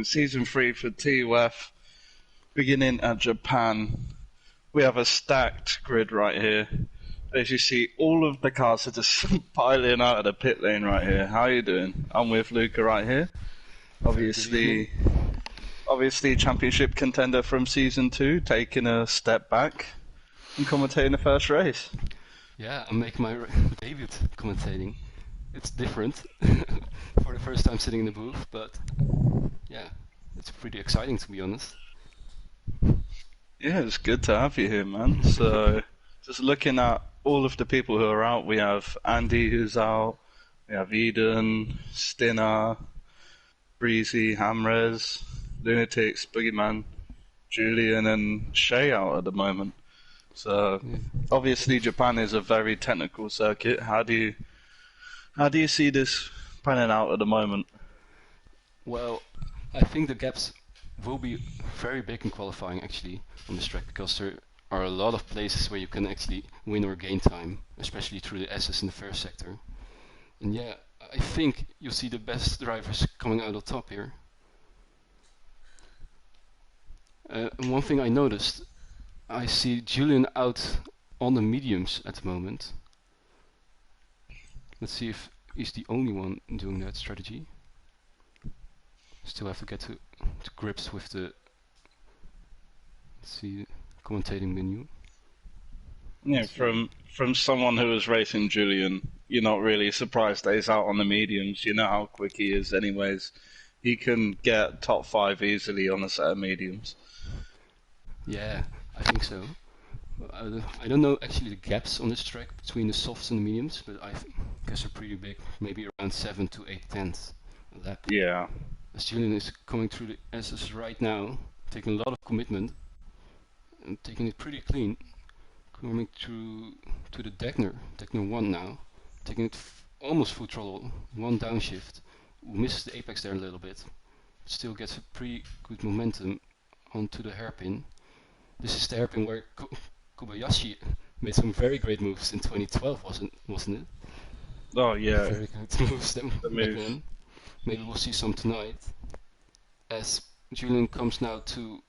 Season 3 for TUF, beginning at Japan. We have a stacked grid right here. As you see, all of the cars are just piling out of the pit lane right here. How are you doing? I'm with Luca right here. Obviously, championship contender from Season 2, taking a step back and commentating the first race. Yeah, I'm making my debut commentating. It's different for the first time sitting in the booth, but yeah, it's pretty exciting to be honest. Yeah, it's good to have you here, man. So, just looking at all of the people who are out, we have Andy who's out, we have Eden, Stinner, Breezy, Hamres, Lunatics, Boogeyman, Julian, and Shay out at the moment. So, Yeah. obviously, Japan is a very technical circuit. How do you see this panning out at the moment? Well, I think the gaps will be very big in qualifying actually on this track because there are a lot of places where you can actually win or gain time, especially through the S's in the first sector. And yeah, I think you'll see the best drivers coming out on top here. And one thing I noticed, I see Julian out on the mediums at the moment. Let's see if he's the only one doing that strategy. Still have to get to grips with the, let's see, commentating menu. Yeah, from someone who was racing Julian, you're not really surprised that he's out on the mediums. You know how quick he is, anyways. He can get top 5 easily on a set of mediums. Yeah, I think so. I don't know actually the gaps on this track between the softs and the mediums, but I guess they're pretty big, maybe around 7 to 8 tenths a lap. Yeah. As Julian is coming through the S's right now, taking a lot of commitment and taking it pretty clean, coming through to the Degner 1 now, taking it almost full throttle, one downshift, misses the apex there a little bit, still gets a pretty good momentum onto the hairpin. This is the hairpin where Kobayashi made some very great moves in 2012, wasn't it? Oh yeah. Very good moves back move. then. Maybe we'll see some tonight. As Julian comes now to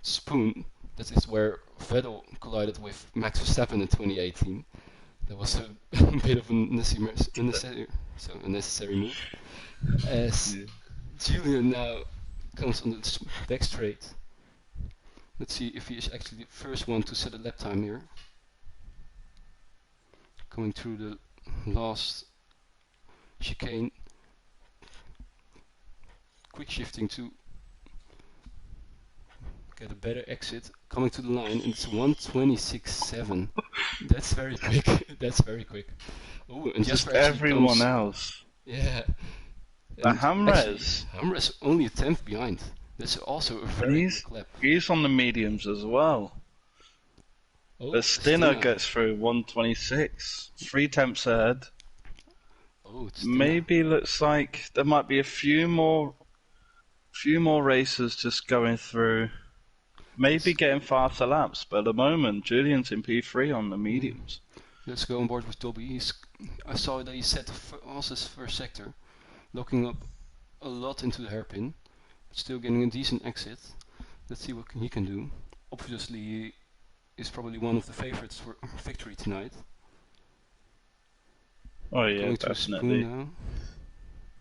Spoon, that is where Vettel collided with Max Verstappen in 2018. That was a bit of a unnecessary move. As Julian now comes on the back straight. Let's see if he is actually the first one to set a lap time here. Coming through the last chicane. Quick shifting to get a better exit. Coming to the line, and it's 126.7. That's very quick. That's very quick. Oh, and Just Jasper actually everyone comes, else. yeah. The And Hamres. Hamres only a tenth behind. That's also a very quick lap. He's on the mediums as well. Oh, The Stinner gets through 126. 3 tenths ahead. Oh, it's Maybe looks like there might be a few more races just going through. Maybe getting faster laps, but at the moment Julian's in P3 on the mediums. Let's go on board with Dobby. I saw that he set the fastest first sector, locking up a lot into the hairpin, but still getting a decent exit. Let's see what he can do. Obviously, he is probably one of the favorites for victory tonight. Oh yeah, Going to definitely. Spoon now.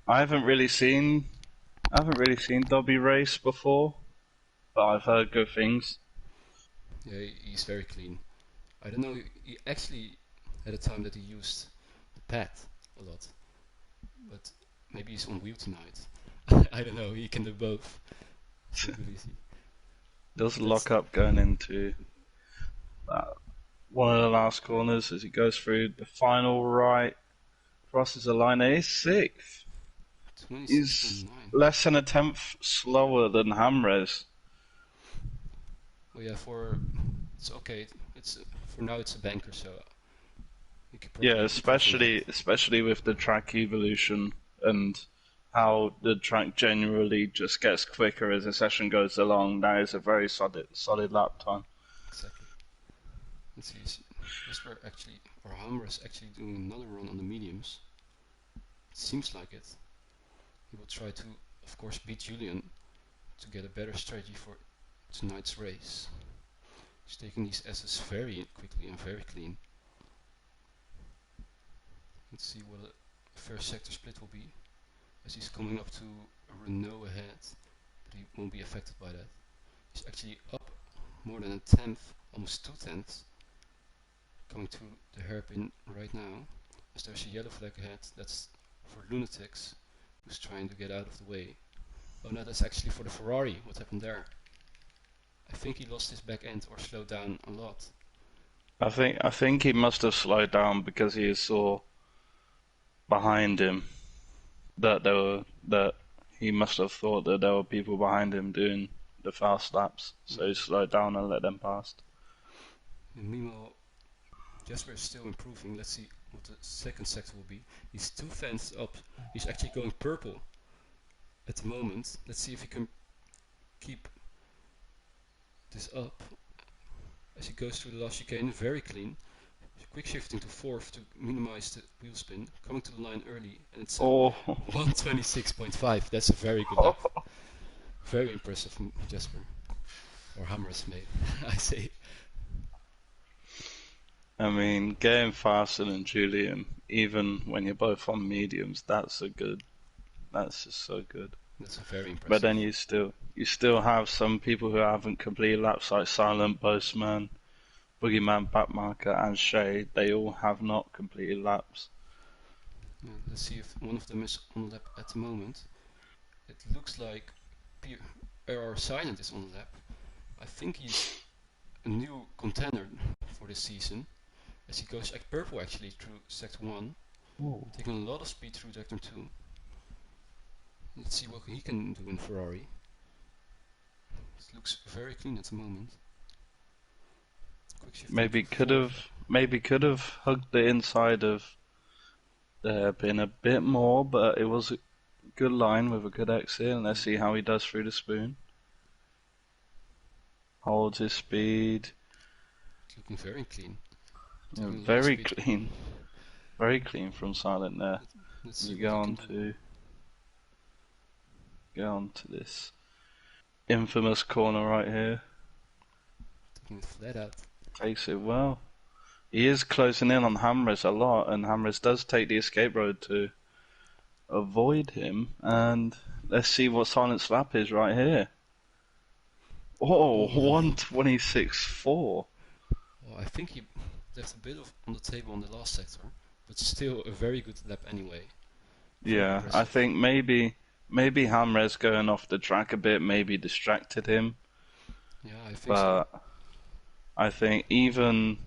I haven't really seen Dobby race before, but I've heard good things. Yeah, he's very clean. I don't know, he actually had a time that he used the pad a lot, but maybe he's on wheel tonight. I don't know, he can do both. So good easy. Does lock up going into one of the last corners as he goes through the final right, crosses the line. He's 6th. He's less than a tenth slower than Hamres. Oh yeah, it's okay. It's for now it's a banker, so yeah, especially with the track evolution and how the track generally just gets quicker as the session goes along. That is a very solid lap time. Exactly. Let's see, Jasper actually, or Hammer is actually doing another run on the mediums. It seems like it. He will try to, of course, beat Julian. to get a better strategy for tonight's race. He's taking these S's very quickly and very clean. Let's see what a fair sector split will be, as he's coming up to a Renault ahead, but he won't be affected by that. He's actually up more than a tenth, almost 2/10, coming to the hairpin right now, as there's a yellow flag ahead. That's for Lunatics, who's trying to get out of the way. Oh no, that's actually for the Ferrari. What happened there? I think he lost his back end or slowed down a lot. I think he must have slowed down because he saw behind him that he must have thought that there were people behind him doing the fast laps, so he slowed down and let them past. And meanwhile, Jasper is still improving. Let's see what the second sector will be. He's 2 fans up. He's actually going purple at the moment. Let's see if he can keep this up as he goes through the last chicane. Very clean. Quick shifting to fourth to minimize the wheel spin. Coming to the line early, and it's Oh, 126.5. That's a very good lap. Very impressive from Jasper. Or Hamras, maybe. I say. I mean, getting faster than Julian, even when you're both on mediums, that's just so good. That's very impressive. But then you still have some people who haven't completed laps, like Silent, Postman, Boogeyman, Backmarker, and Shay. They all have not completed laps. Yeah, let's see if one of them is on lap at the moment. It looks like our Silent is on lap. I think he's a new contender for this season, as he goes like purple actually through sector 1, taking a lot of speed through sector 2. Let's see what he can do in Ferrari. It looks very clean at the moment. Quick shift Maybe could have hugged the inside of the hairpin a bit more, but it was a good line with a good exit, and let's see how he does through the spoon. Holds his speed. It's looking very clean. Very clean. Very clean from Silent there. Let's see You what go on to this infamous corner right here. taking it flat out. Takes it well. He is closing in on Hamres a lot, and Hamres does take the escape road to avoid him. And let's see what Silent's lap is right here. Oh, 126.4. Well, I think he left a bit on the table on the last sector, but still a very good lap anyway. Yeah, impressive. I think maybe Hamres going off the track a bit maybe distracted him, Yeah, I think but so. I think even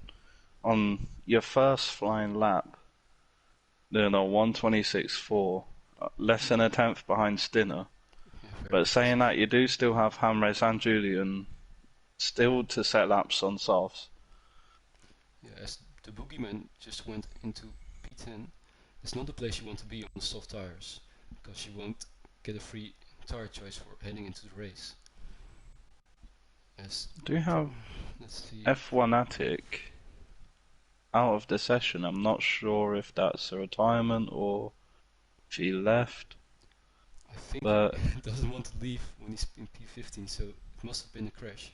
on your first flying lap, they're 126.4, less than a tenth behind Stinner. Yeah, But saying that, you do still have Hamres and Julian still to set laps on softs. Yeah, as the boogeyman just went into P10, it's not the place you want to be on the soft tires, because you won't get a free tire choice for heading into the race. As Do you have let's see, F1 Attic out of the session? I'm not sure if that's a retirement or if he left. I think But he doesn't want to leave when he's in P15, so it must have been a crash.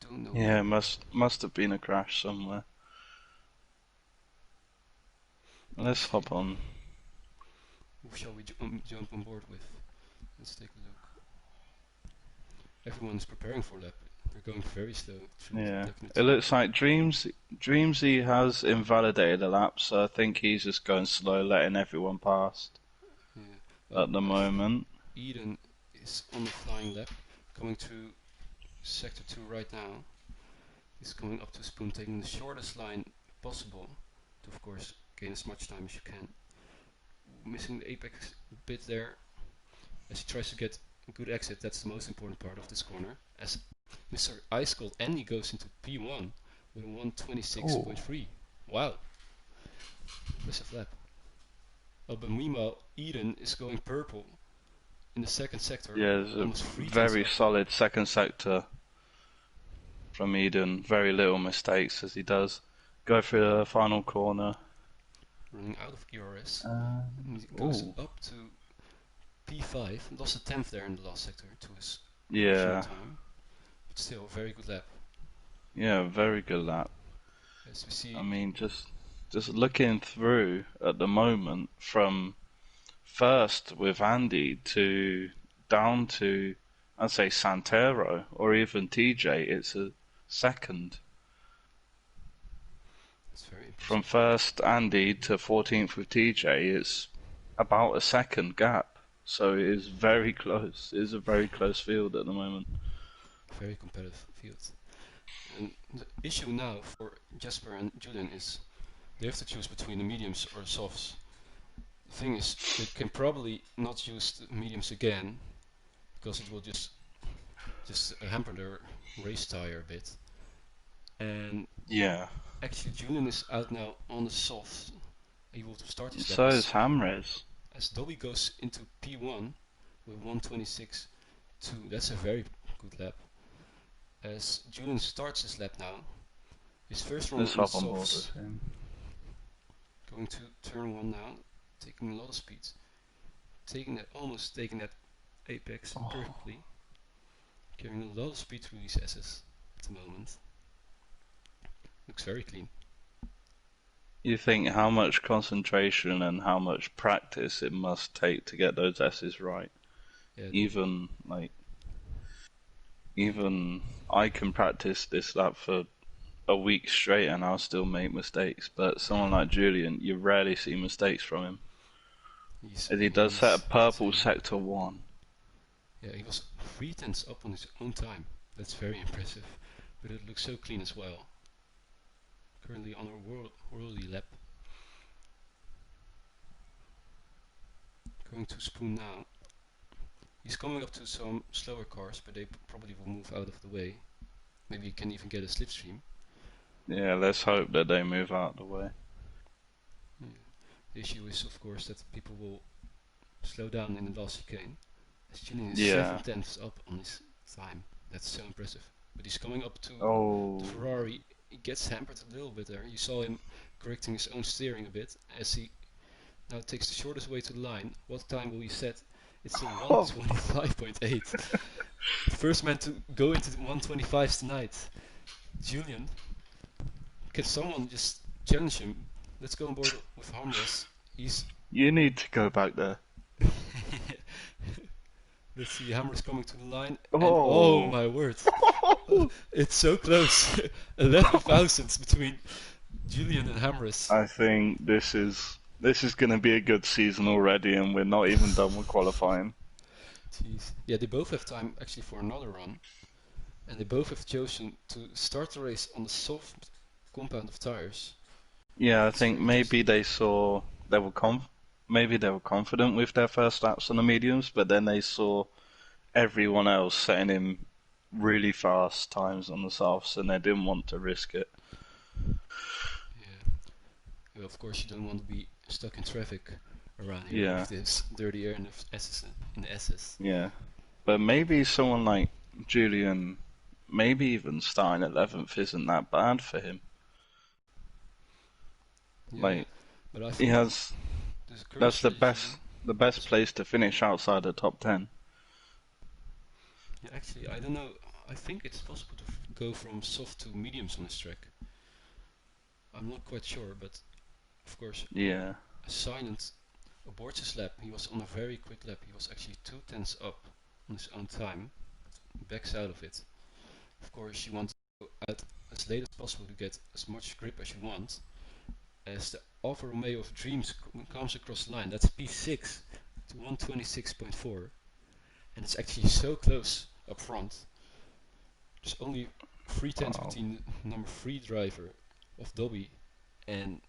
Don't know. yeah, must have been a crash somewhere. Let's hop on. Who shall we jump on board with? Let's take a look. Everyone's preparing for lap. They're going very slow through Yeah, definite. it looks like Dreamsy has invalidated a lap, so I think he's just going slow, letting everyone past Yeah. at the moment. Eden is on the flying lap, coming through sector 2 right now. He's coming up to Spoon, taking the shortest line possible to, of course, gain as much time as you can. Missing the apex bit there as he tries to get a good exit. That's the most important part of this corner. As Mr. Ice Cold Andy goes into P1 with a 126.3. Wow, impressive lap. Oh, but meanwhile, Eden is going purple in the second sector. Yeah, it's a almost 3 very tenths up. solid second sector from Eden. Very little mistakes as he does go through the final corner. Running out of ERS. Uh, And he goes ooh. up to P5, lost a tenth there in the last sector to his original Yeah, time, but still a very good lap. yeah, very good lap. As we I see, mean, just looking through at the moment from first with Andy to down to, I'd say Santero or even TJ, it's a second. it's very From impressive. first Andy to 14th with TJ, it's about a second gap. So it is very close. It is a very close field at the moment. Very competitive field. And the issue now for Jasper and Julian is they have to choose between the mediums or softs. The thing is, they can probably not use the mediums again because it will just hamper their race tire a bit. And Yeah. actually, Julian is out now on the soft. He will start his lap So is Hamres. as Dobby goes into P1 with 126.2. That's a very good lap. As Julian starts his lap now, his first run Let's on the hop on board softs, with him. going to turn 1 now, taking a lot of speed, almost taking that apex Oh. perfectly, carrying a lot of speed through these S's at the moment. Looks very clean. You think how much concentration and how much practice it must take to get those S's right. Yeah, Even like even I can practice this lap for a week straight and I'll still make mistakes. But someone like Julian, you rarely see mistakes from him. he's As he does set a always purple insane. sector one. Yeah, he was 3 tenths up on his own time. That's very impressive. But it looks so clean as well. Currently on a worldly lap. Going to Spoon now. He's coming up to some slower cars, but they probably will move out of the way. Maybe he can even get a slipstream. Yeah, let's hope that they move out of the way. Yeah. The issue is, of course, that people will slow down in the last chicane. As Julian is 7 Yeah. tenths up on his time. That's so impressive. But he's coming up to the Oh. Ferrari. He gets hampered a little bit there. You saw him correcting his own steering a bit as he now takes the shortest way to the line. What time will he set? It's a Oh. 125.8. The first man to go into the 125s tonight. Julian, can someone just challenge him? Let's go on board with Harmless. He's. You need to go back there. Let's see, Hammer's coming to the line, and oh Oh. my word, it's so close. 11 thousandths between Julian and Hammer's. I think this is going to be a good season already, and we're not even done with qualifying. Jeez. Yeah, they both have time actually for another run, and they both have chosen to start the race on the soft compound of tires. Yeah, I It's think very maybe interesting. maybe they were confident with their first laps on the mediums, but then they saw everyone else setting in really fast times on the softs, and they didn't want to risk it. Yeah. Well, of course, you don't want to be stuck in traffic around here Yeah, with this dirty air in the S's. yeah. But maybe someone like Julian, maybe even starting 11th isn't that bad for him. Yeah, Like but I he think has, the current that's strategy the best is. place to finish outside the top 10. Yeah, actually, I don't know. I think it's possible to go from soft to mediums on this track. I'm not quite sure, but of course, Yeah. Silent aborts his lap. He was on a very quick lap. He was actually 2 tenths up on his own time. Backs out of it. Of course, you want to go out as late as possible to get as much grip as you want. As the Alfa Romeo of Dreams comes across the line, that's P6 to 126.4, and it's actually so close up front. There's only 3 tenths Wow. between the number 3 driver of Dobby and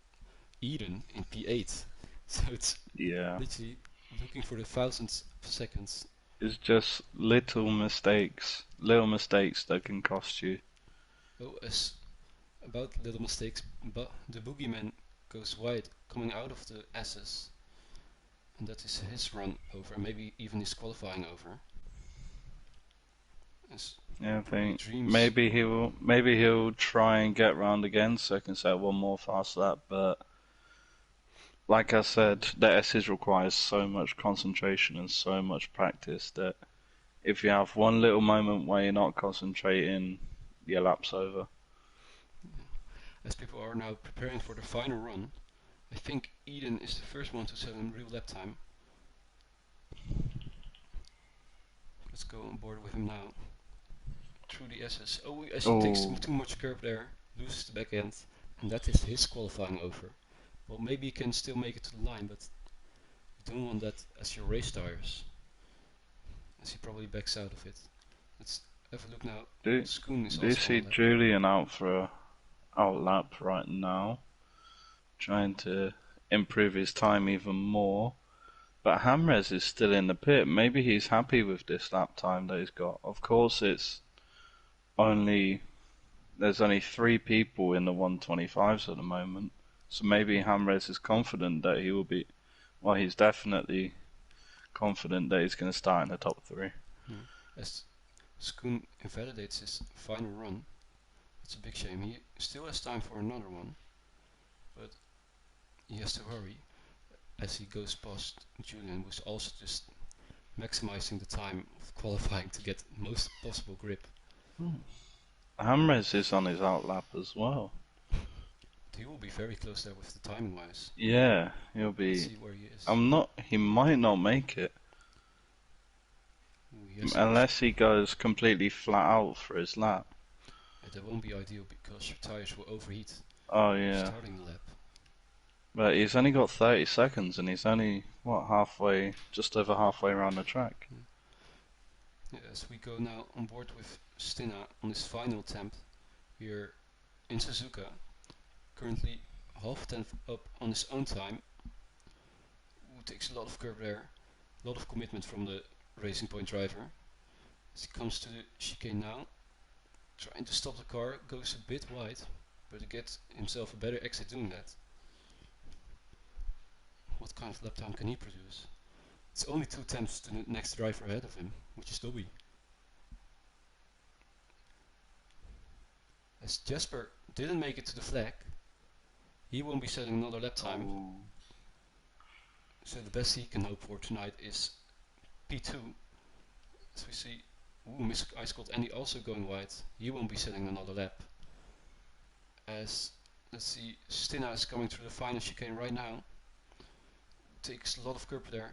Eden in P8. So it's Yeah. literally looking for the thousandths of seconds. It's just little mistakes that can cost you. Oh, as about little mistakes, but the boogeyman goes wide coming out of the S's, and that is his run over, maybe even his qualifying over. As Yeah, I probably think Dreams. maybe he'll try and get round again so I can set one more fast lap, but like I said, the S's requires so much concentration and so much practice that if you have one little moment where you're not concentrating, your lap's over. As people are now preparing for the final run, I think Eden is the first one to set in real lap time. Let's go on board with him now. Through the S's. Oh, as he takes Oh, too much curb there, loses the back end, and that is his qualifying over. Well, maybe he can still make it to the line, but you don't want that as your race tires, as he probably backs out of it. Let's have a look now. do Schoon is do you also on see lap. Julian out for a out lap right now, trying to improve his time even more? But Hamres is still in the pit. Maybe he's happy with this lap time that he's got. Of course, only there's only 3 people in the 125s at the moment, so maybe Hamres is confident that he will be. Well, he's definitely confident that he's going to start in the top 3. As Schoon invalidates his final run, it's a big shame. He still has time for another one, but he has to hurry as he goes past Julian, who's also just maximizing the time of qualifying to get most possible grip. Hamres is on his outlap as well. He will be very close there with the timing wise. Yeah, he'll Let's be. see where he is. He might not make it Ooh, unless he goes completely flat out for his lap. that won't be ideal because your tires will overheat Oh yeah, starting the lap. but he's only got 30 seconds and he's only just over halfway around the track. Yeah, as we go now on board with Stina on his final attempt here in Suzuka, currently half a tenth up on his own time. Ooh, takes a lot of curb there, a lot of commitment from the Racing Point driver. As he comes to the chicane now, trying to stop the car, goes a bit wide, but he gets himself a better exit doing that. What kind of lap time can he produce? It's only 2 tenths to the next driver ahead of him, which is Dobby. As Jasper didn't make it to the flag, he won't be setting another lap time. Oh. So the best he can hope for tonight is P2. As we see, Miss Ice Cold Andy also going wide. He won't be setting another lap. As, let's see, Stina is coming through the final chicane right now. Takes a lot of curb there.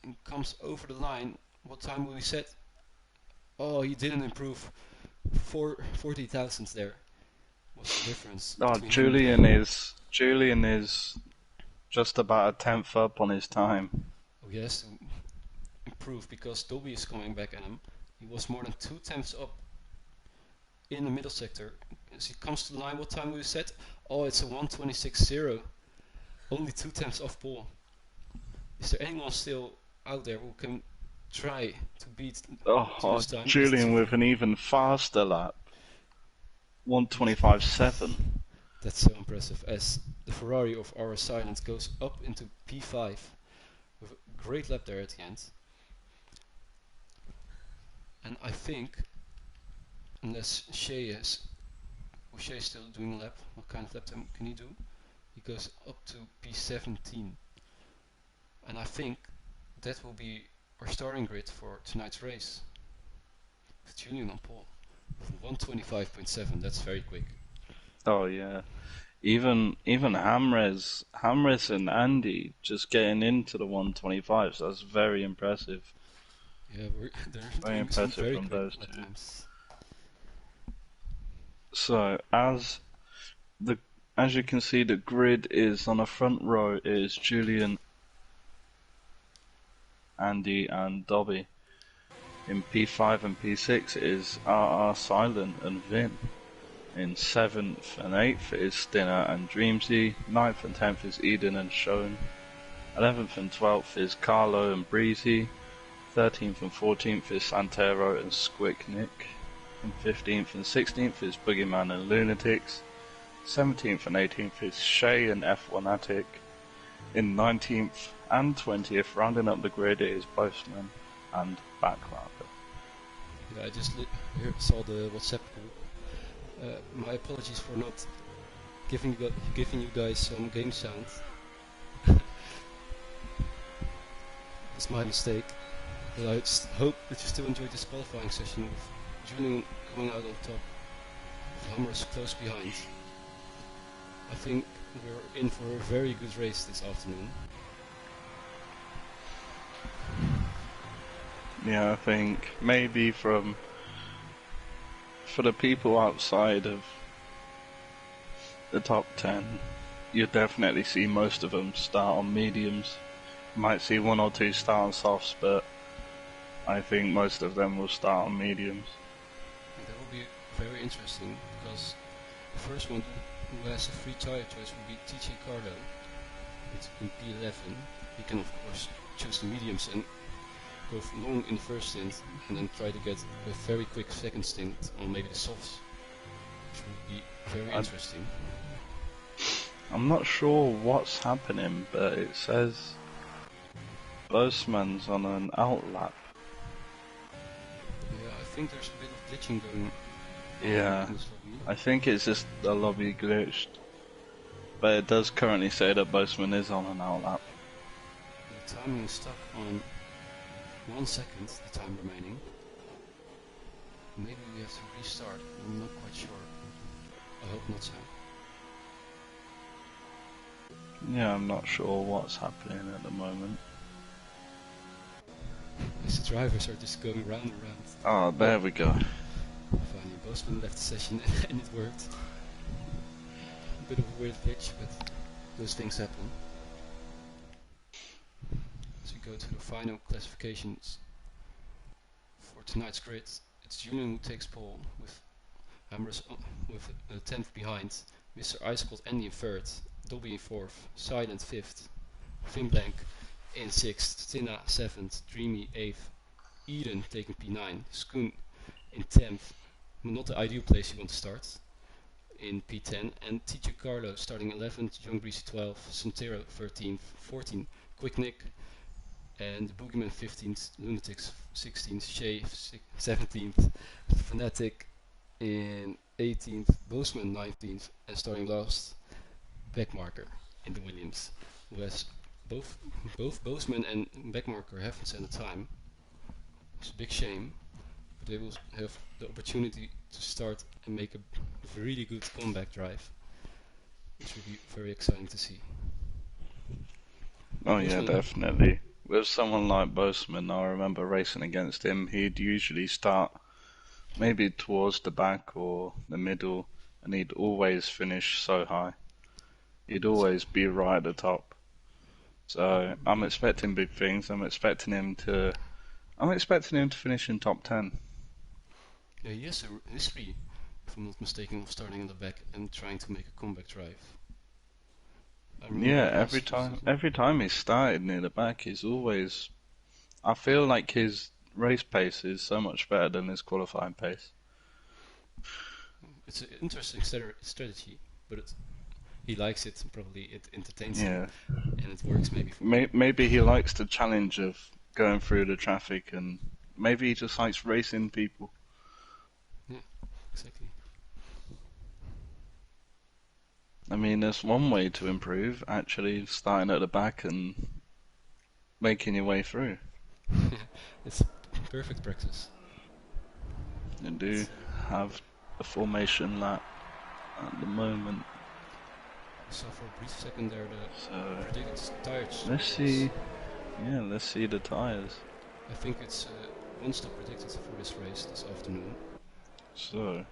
And comes over the line. What time will he set? Oh, he didn't improve. 40 thousandths there. What's the difference Oh, between Julian is just about a tenth up on his time. Oh, he has to improve because Dobby is coming back at him. He was more than 2 tenths up in the middle sector. As he comes to the line, what time will he set? Oh, it's a 1:26.0. Only 2 tenths off pole. Is there anyone still out there who can try to beat Oh, this time? Julian with an even faster lap. 1:25.7. That's so impressive. As the Ferrari of our silence goes up into P5 with a great lap there at the end. And I think, unless Shea Shea still doing a lap, what kind of lap time can he do? He goes up to P17. And I think that will be our starting grid for tonight's race. With Julian on pole. With 1:25.7, that's very quick. Oh yeah. Even Hamres and Andy just getting into the 125s. That's very impressive. Yeah, they're Very doing some impressive very from quick those lap two. times. So as you can see, the grid is on the front row is Julian, Andy, and Dobby. In P5 and P6 is RR Silent and Vin. In 7th and 8th is Stinner and Dreamsy. 9th and 10th is Eden and Shone. 11th and 12th is Carlo and Breezy. 13th and 14th is Santero and Squick Nick. In 15th and 16th is Boogeyman and Lunatics. 17th and 18th is Shay and F1 Attic. In 19th and 20th, rounding up the grid, is Postman and Backlander. Yeah, I just saw the WhatsApp group. My apologies for not giving you guys some game sound. That's my mistake. But I just hope that you still enjoyed this qualifying session with Julian coming out on top, with Hammers close behind. I think we're in for a very good race this afternoon. Yeah, I think maybe for the people outside of the top 10, you definitely see most of them start on mediums. You might see one or two start on softs, but I think most of them will start on mediums. And that will be very interesting, because the first one who has a free tire choice will be TJ Cardo. It's in P11. He can of course choose the mediums and go long in the first stint, and then try to get a very quick second stint on maybe the softs, which would be very interesting. I'm not sure what's happening, but it says Boseman's on an outlap. Yeah, I think there's a bit of glitching going on Yeah, in this lobby. I think it's just the lobby glitched. But it does currently say that Boseman is on an outlap. The timing is stuck on 1 second, the time remaining. Maybe we have to restart, I'm not quite sure. I hope not so. Yeah, I'm not sure what's happening at the moment. As the drivers are just going round and round. Oh, there we go. Finally, Boseman left the session and it worked. A bit of a weird glitch, but those things happen. As we go to the final classifications for tonight's grid, it's Julian who takes pole with Hammers with 10th behind, Mr. Icecot Andy in 3rd, Dobby in 4th, Silent 5th, Finn Blank in 6th, Tina 7th, Dreamy 8th, Eden taking P9, Skoon in 10th, not the ideal place you want to start, in P10, and Teacher Carlo starting 11th, Young Breezy 12th, Santero 13th, 14th, Quick Nick, and Boogeyman 15th, Lunatics 16th, Shay 17th, Fnatic in 18th, Boseman 19th, and starting last, Backmarker in the Williams, who has both Boseman and Backmarker haven't set a time. It's a big shame, but they will have the opportunity to start and make a really good comeback drive, which will be very exciting to see. Oh yeah, definitely. With someone like Boseman, I remember racing against him, he'd usually start maybe towards the back or the middle, and he'd always finish so high. He'd always be right at the top. So I'm expecting big things. I'm expecting him to finish in top 10. Yeah, he has a history, if I'm not mistaken, of starting in the back and trying to make a comeback drive. Yeah, every time he's started near the back, he's always. I feel like his race pace is so much better than his qualifying pace. It's an interesting strategy, but he likes it, and probably it entertains him, and it works maybe for him. Maybe he likes the challenge of going through the traffic, and maybe he just likes racing people. Yeah, exactly. I mean, there's one way to improve, actually starting at the back and making your way through. It's perfect practice. You do have a formation lap at the moment. So for a brief second there, the predicted tires. Let's see. Yeah, let's see the tires. I think it's one stop predicted for this race this afternoon. So,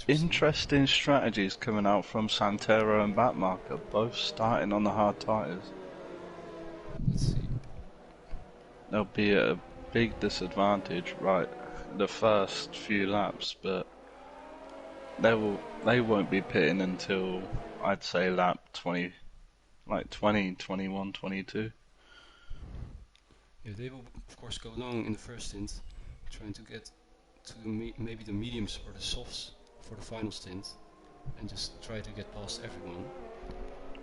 interesting strategies coming out from Santero and Backmarker, both starting on the hard tires. Let's see. There'll be a big disadvantage right the first few laps, but they won't be pitting until I'd say lap 20, like 20, 21, 22. Yeah, they will of course go long in the first stint, trying to get to maybe the mediums or the softs for the final stint, and just try to get past everyone.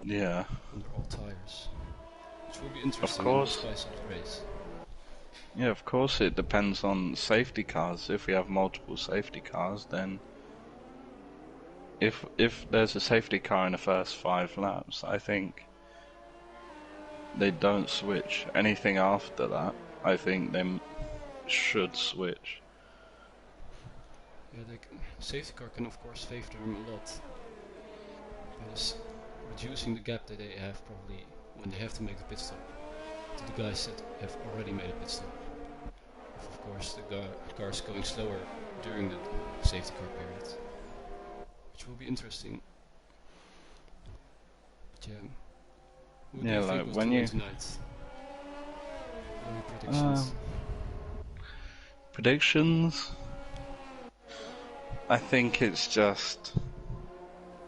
Yeah. Under all tires, which will be interesting. Of course. In the spice of the race. Yeah, of course it depends on safety cars. If we have multiple safety cars, then if there's a safety car in the first 5 laps, I think they don't switch. Anything after that, I think they should switch. Yeah, the safety car can of course favor them a lot. But it's reducing the gap that they have probably when they have to make the pit stop to the guys that have already made a pit stop. If of course the car's going slower during the safety car period, which will be interesting. But yeah, what do Yeah, you think like was when to win you tonight? Any predictions? predictions, I think it's just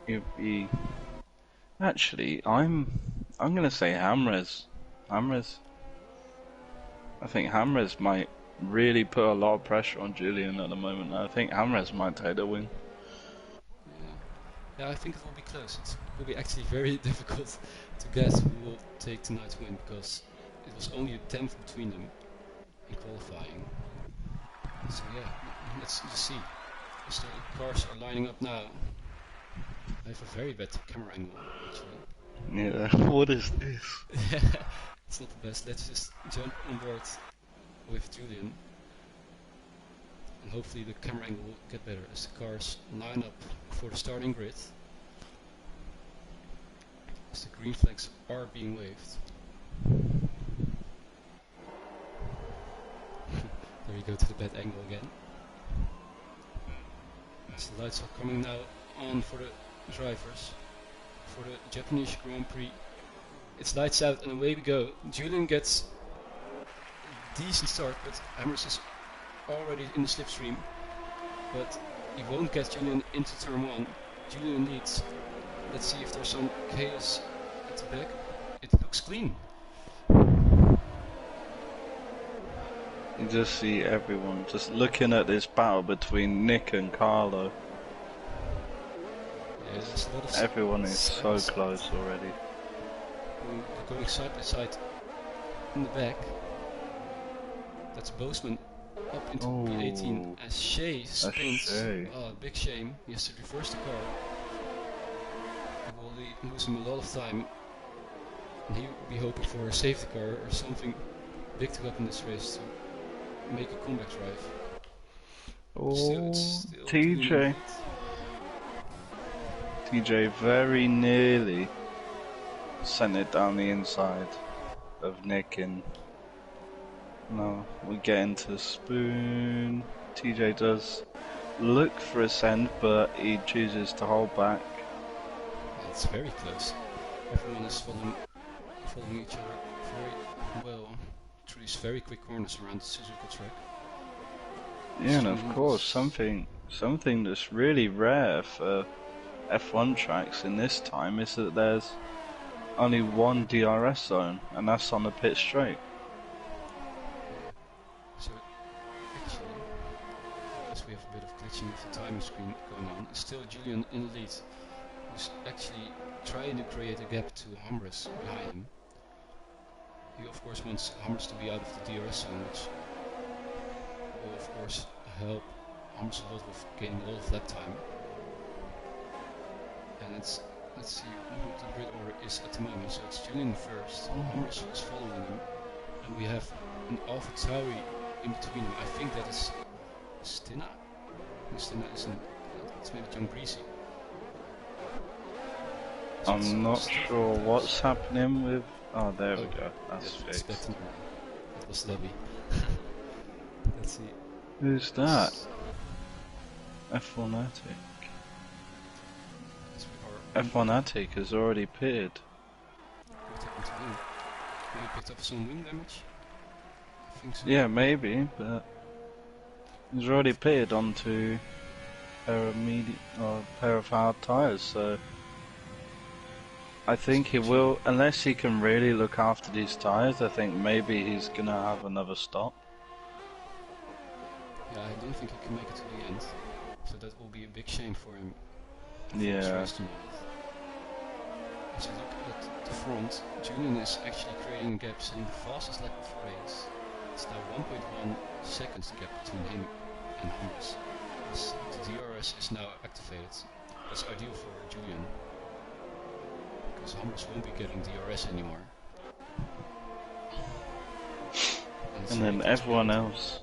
it'd be actually I'm gonna say Hamres. Hamres. I think Hamres might really put a lot of pressure on Julian at the moment. I think Hamres might take the win. Yeah, I think it will be close. It will be actually very difficult to guess who will take tonight's win because it was only a tenth between them in qualifying. So yeah, let's just see. As the cars are lining up now, I have a very bad camera angle actually. Yeah, what is this? It's not the best. Let's just jump on board with Julian. And hopefully the camera angle will get better as the cars line up for the starting grid. As the green flags are being waved. There you go to the bad angle again. As the lights are coming now on for the drivers. For the Japanese Grand Prix. It's lights out and away we go. Julian gets a decent start, but Hammers is already in the slipstream. But he won't get Julian into turn 1. Julian leads. Let's see if there's some chaos at the back. It looks clean. You just see everyone just looking at this battle between Nick and Carlo. Yeah, there's a lot of Everyone is so close already. Going side by side in the back. That's Boseman up into P18 as Shea spins. Oh, big shame. He has to reverse the car. It will lose him a lot of time. And he will be hoping for a safety car or something big to happen in this race to make a comeback drive. Oh, TJ. TJ very nearly sent it down the inside of Nick, and no, we get into the spoon. TJ does look for a send, but he chooses to hold back. It's very close. Everyone is following each other very well through these very quick corners around the Suzuka track. Yeah, and of course, something that's really rare for F1 tracks in this time is that there's only one DRS zone, and that's on the pit straight. So, actually, as we have a bit of glitching with the timing screen going on, still Julian in the lead, who's actually trying to create a gap to Humbrus behind him. He of course wants Humbrus to be out of the DRS zone, which will of course help Humbrus a lot with gaining a lot of lap time. And let's see what the grid order is at the moment. So it's Julian first, Humbrus is following him, and we have an Alpha Tauri in between them. I think that is Stina. Stina isn't. It's maybe John Greasy. So I'm not sure what's happening with. Oh, there we go. That's fixed. That was Debbie. Let's see. Who's that? F1 Attic. F1 Attic has already pitted. What happened to him? Maybe picked up some wing damage? I think so. Yeah, maybe, but he's already pitted onto a pair of hard tyres, so I think he will, unless he can really look after these tyres, I think maybe he's gonna have another stop. Yeah, I don't think he can make it to the end, so that will be a big shame for him. Yeah. As you look at the front, Julian is actually creating a gap, setting the fastest lap of the race. It's now 1.1 seconds gap between him and Hummus. The DRS is now activated. That's ideal for Julian, because Hummus won't be getting DRS anymore. And then everyone else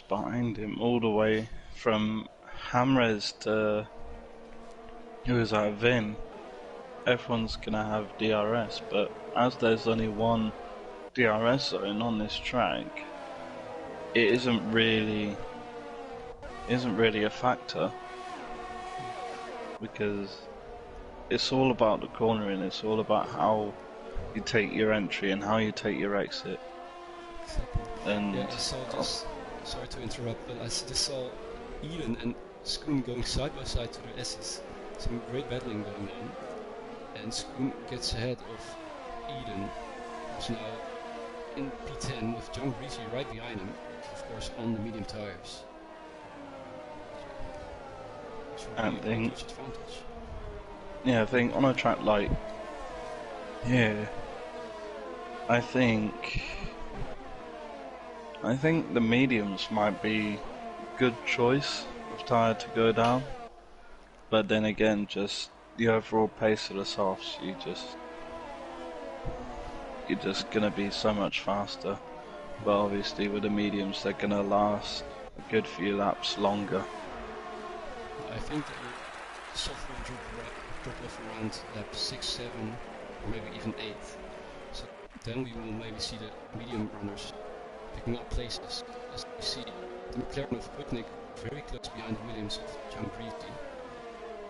behind him, all the way from Hamres to who is that, Vin. Everyone's gonna have DRS, but as there's only one DRS zone on this track, it isn't really a factor, because it's all about the cornering. It's all about how you take your entry and how you take your exit. And yeah, I saw just, sorry to interrupt, but I just saw Eden and Skoon going side by side to the S's. Some great battling going on, and Skoon gets ahead of Eden, who's now in P10 with John Greasy right behind him, of course on the medium tires. So really a huge advantage. Yeah, I think on a track like here, I think the mediums might be a good choice of tyre to go down, but then again, just the overall pace of the softs, you're just gonna be so much faster. But obviously with the mediums, they're gonna last a good few laps longer. I think that the soft will drop off around lap 6, 7, or maybe even 8. So then we will maybe see the medium runners picking up places. As you see, the McLaren of Putnik very close behind the Williams of John Greasy.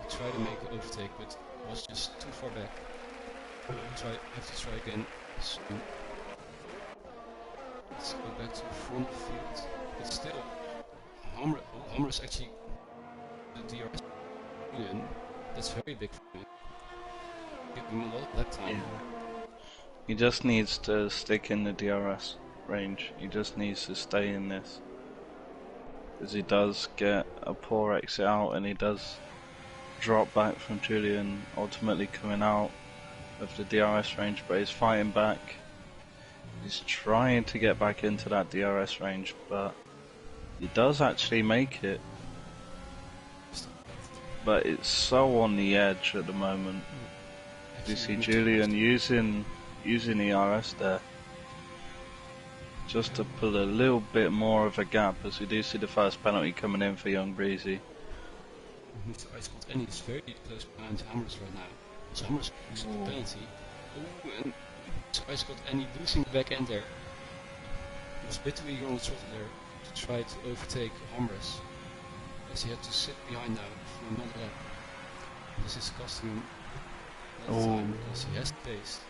He tried to make an overtake, but was just too far back. Have to try again soon. Let's go back to the front of the field. But still, Hammer is actually the DRS Julian. That's very big for him. Give him a lot of lap time. Yeah. He just needs to stick in the DRS range. He just needs to stay in this, because he does get a poor exit out, and he does drop back from Julian, ultimately coming out of the DRS range, but he's fighting back. He's trying to get back into that DRS range, but he does actually make it. But it's so on the edge at the moment. You see Julian using ERS there, just to pull a little bit more of a gap, as we do see the first penalty coming in for young Breezy. Mr. Ice Cold Annie is very close behind Hammers right now. So Hammers losing the penalty. Oh, and Mr. Ice Cold Annie losing the back end there. He was a bit too eager on the throttle there to try to overtake Hammers, as he had to sit behind now for another lap. This is costing him a lot of time because he has the pace.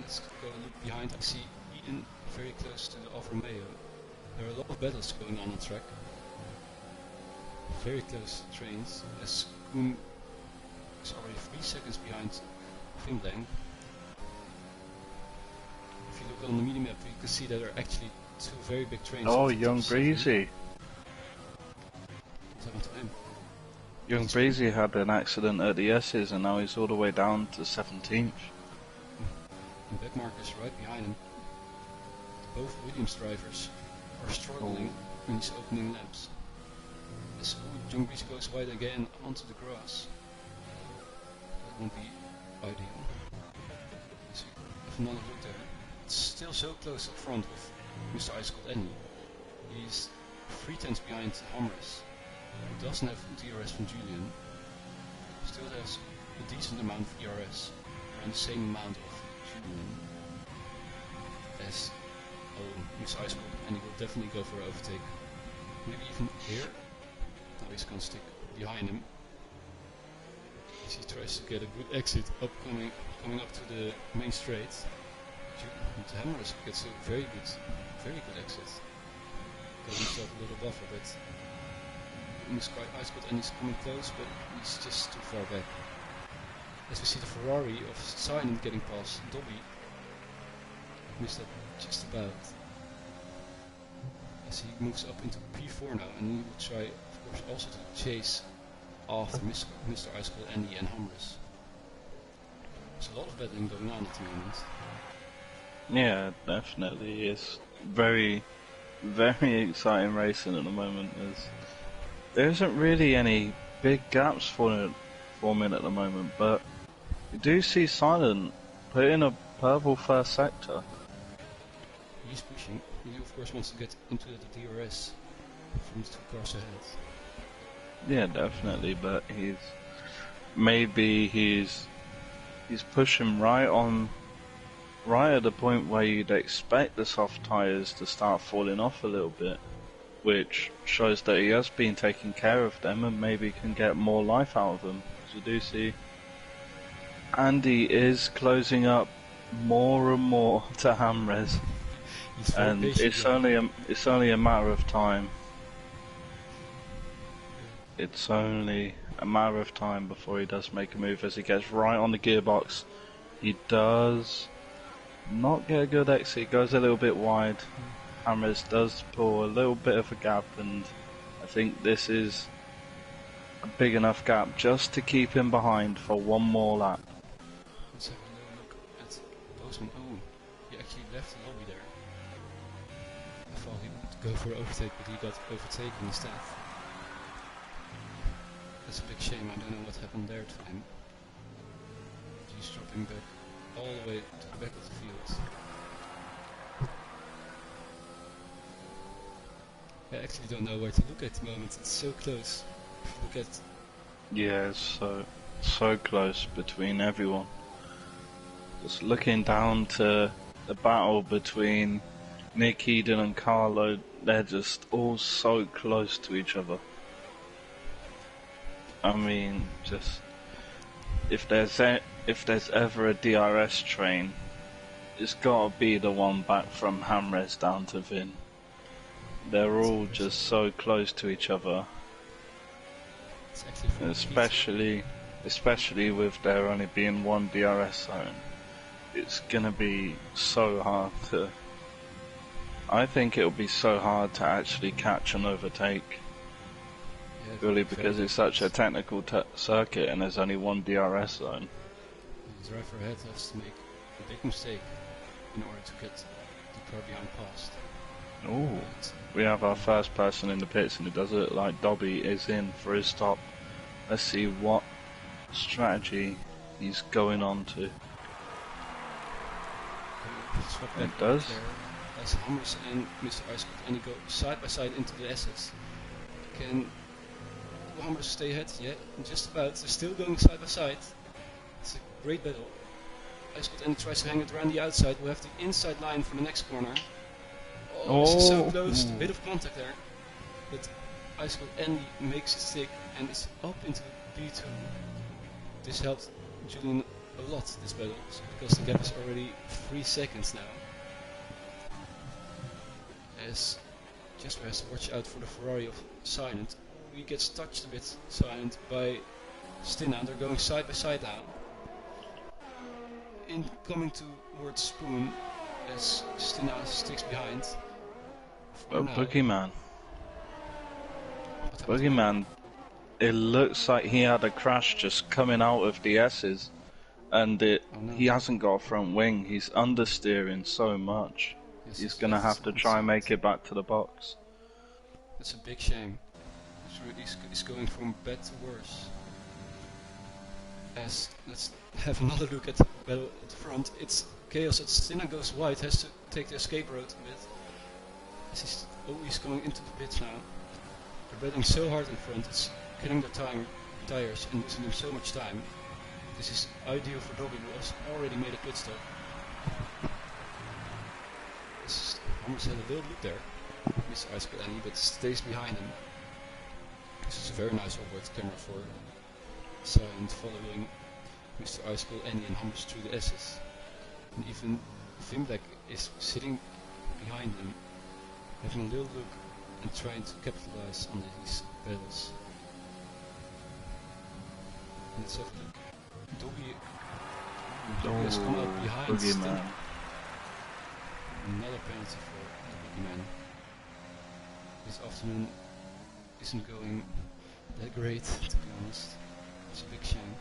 Let's go look behind. I see Eden very close to the Alfa Romeo. There are a lot of battles going on track. Very close trains, as Koen is already 3 seconds behind Finblank. If you look on the mini map, you can see that there are actually 2 very big trains. Oh, young Breezy. What happened to him? Young Breezy had an accident at the S's, and now he's all the way down to 17th. And Beckmark is right behind him. Both Williams drivers are struggling in these opening laps. As Young Breezy goes wide again onto the grass. That won't be ideal. So have another look there. It's still so close up front with Mr. Ice Cold Annie. He's 3 tenths behind Hamres, who doesn't have DRS from Julian. Still has a decent amount of ERS, around the same amount of Julian. As Mr. Ice Cold Annie will definitely go for an overtake. Maybe even here. Now he's gonna stick behind him. As he tries to get a good exit coming up to the main straight. The Hammers gets a very good exit. Got himself a little buffer, but Mr. Ice Cold Annie's coming close, but he's just too far back. As we see the Ferrari of Silent getting past Dobby. Missed that just about. As he moves up into P4 now, and he will try, of course, also to chase after Mr. Ice Cold Annie and Hammers. There's a lot of battling going on at the moment. Yeah, definitely. It's very, very exciting racing at the moment. There isn't really any big gaps forming at the moment, but you do see Silent put in a purple first sector. He's pushing. He of course wants to get into the DRS from the 2 cars ahead. Yeah, definitely, but he's pushing right at the point where you'd expect the soft tyres to start falling off a little bit, which shows that he has been taking care of them and maybe can get more life out of them. As you do see, Andy is closing up more and more to Hamres, and it's only a matter of time. It's only a matter of time before he does make a move. As he gets right on the gearbox, he does not get a good exit, goes a little bit wide. Hamres does pull a little bit of a gap, and I think this is a big enough gap just to keep him behind for one more lap. Let's have a little look at Bozeman. Oh, he actually left the lobby there. I thought he would go for an overtake, but he got overtaken instead. That's a big shame. I don't know what happened there to him. He's dropping back all the way to the back of the field. I actually don't know where to look at the moment. It's so close. Look at. Yeah, it's so close between everyone. Just looking down to the battle between Nick, Eden and Carlo, they're just all so close to each other. I mean, just if there's ever a DRS train, it's gotta be the one back from Hamres down to Vin. They're all just so close to each other, especially with there only being one DRS zone. It's gonna be so hard to. I think it'll be so hard to actually catch and overtake. Purely because it's such a technical circuit and there's only one DRS zone. The driver ahead has to make a big mistake in order to get the car behind past. Ooh, we have our first person in the pits, and it does look like Dobby is in for his stop. Let's see what strategy he's going on to. It does. As Hammers and Mr. Ice and he go side by side into the S's. Can Hammers stay ahead? Yeah, just about. They're still going side by side. It's a great battle. Ice and he tries to hang it around the outside. We'll have the inside line for the next corner. Oh, this is so close. A bit of contact there. But Ice Andy makes it stick and is up into B2. This helped Julian a lot, this battle, because the gap is already 3 seconds now. As Jasper has to watch out for the Ferrari of Silent. He gets touched a bit, Silent, by Stinna. They're going side by side now. In coming towards Spoon, as Stinna sticks behind. Boogeyman. Boogeyman, it looks like he had a crash just coming out of the S's, and he hasn't got a front wing. He's understeering so much. Yes, he's gonna have to try and make it back to the box. That's a big shame. It's going from bad to worse. As let's have another look at the battle at the front. It's chaos as Stinna goes wide, has to take the escape road a bit. As he's going into the pits now. They're battling so hard in front, it's killing their tires and losing them so much time. This is ideal for Dobby, who has already made a pit stop. Hammers had a little look there, Mr. Ice Andy, but stays behind him. This is a very nice onboard camera for Silent following Mr. Ice Andy and Hammers through the S's. And even Vimblack is sitting behind him, having a little look and trying to capitalize on these battles. And let's have a look. Dobby has come out behind Boogeyman. Another penalty for the Boogeyman. This afternoon isn't going that great, to be honest. It's a big shame.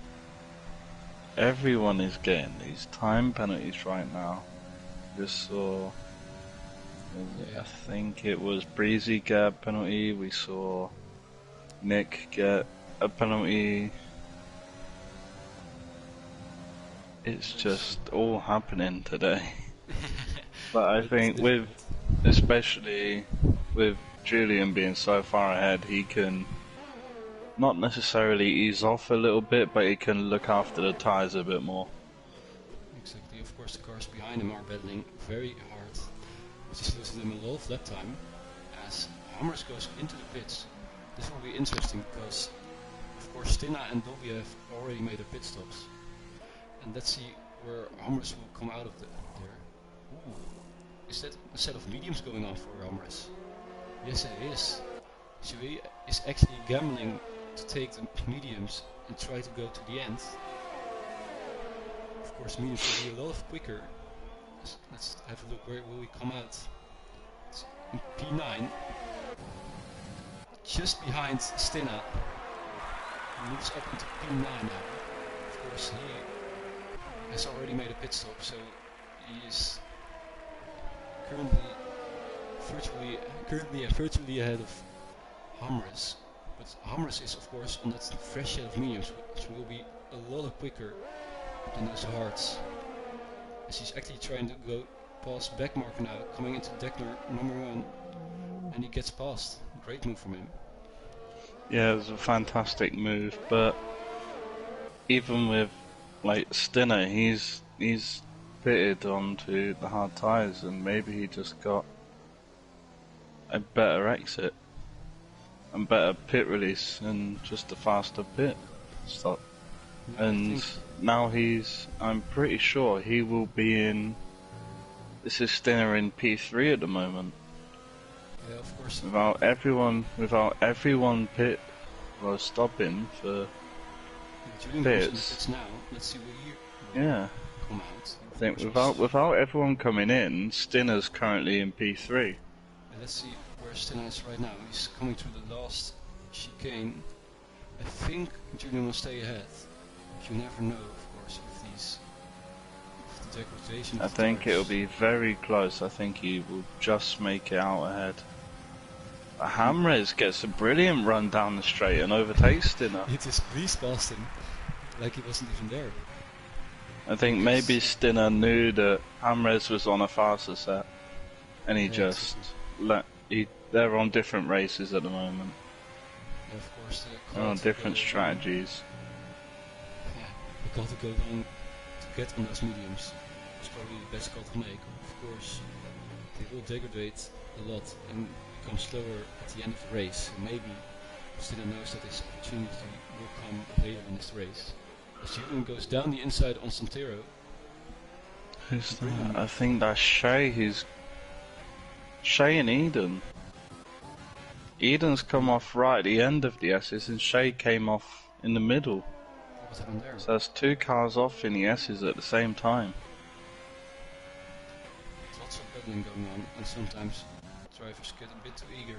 Everyone is getting these time penalties right now. Just saw, I think it was Breezy get a penalty. We saw Nick get a penalty. It's just all happening today. But I It's think with, difficult. especially with Julian being so far ahead, he can not necessarily ease off a little bit, but he can look after the tyres a bit more. Exactly. Of course, the cars behind him are battling very hard, which is losing them a lot of lap time. As Hammers goes into the pits, this will be interesting because, of course, Stina and Dobby have already made their pit stops. And let's see where Hammers will come out of there. Ooh, is that a set of mediums going on for Hammers? Yes, it is. Shui is actually gambling to take the mediums and try to go to the end. Of course, mediums will be a lot quicker. Let's have a look. Where will we come out? It's in P9, just behind Stina. He moves up into P9 now. Of course, he has already made a pit stop, so he is virtually ahead of Hamres. But Hamres is, of course, on that fresh set of mediums, which will be a lot quicker than those hards. As he's actually trying to go past Backmarker now, coming into Deckner number 1, and he gets past. Great move from him. Yeah, it was a fantastic move, but even with like Stinner, he's pitted onto the hard tyres, and maybe he just got a better exit and better pit release and just a faster pit stop. Yeah, And now I'm pretty sure he will be in, this is Stinner in P3 at the moment. Yeah, of course. Without everyone pit was stopping for Julian pits. goes in the pits now. Let's see what he will come out. I think without everyone coming in, Stinner's currently in P3. Let's see where Stinner is right now. He's coming through the last chicane. I think Julian will stay ahead. You never know, of course, with the degradation. I think it'll be very close. I think he will just make it out ahead. Hamres gets a brilliant run down the straight and overtakes Stinner. He just breezed past him like he wasn't even there. I think maybe Stinner knew that Hamres was on a faster set, and he just they're on different races at the moment. Yeah, of course. They're on different strategies. Yeah, the call to go down to get on those mediums is probably the best call to make. Of course, they will degrade a lot and become slower at the end of the race. And maybe Stinner knows that this opportunity will come later in this race. As Julian goes down the inside on Santero. Who's that? I think that's Shay. Shay and Eden. Eden's come off right at the end of the S's, and Shay came off in the middle. What happened there? So there's two cars off in the S's at the same time. There's lots of battling going on, and sometimes drivers get a bit too eager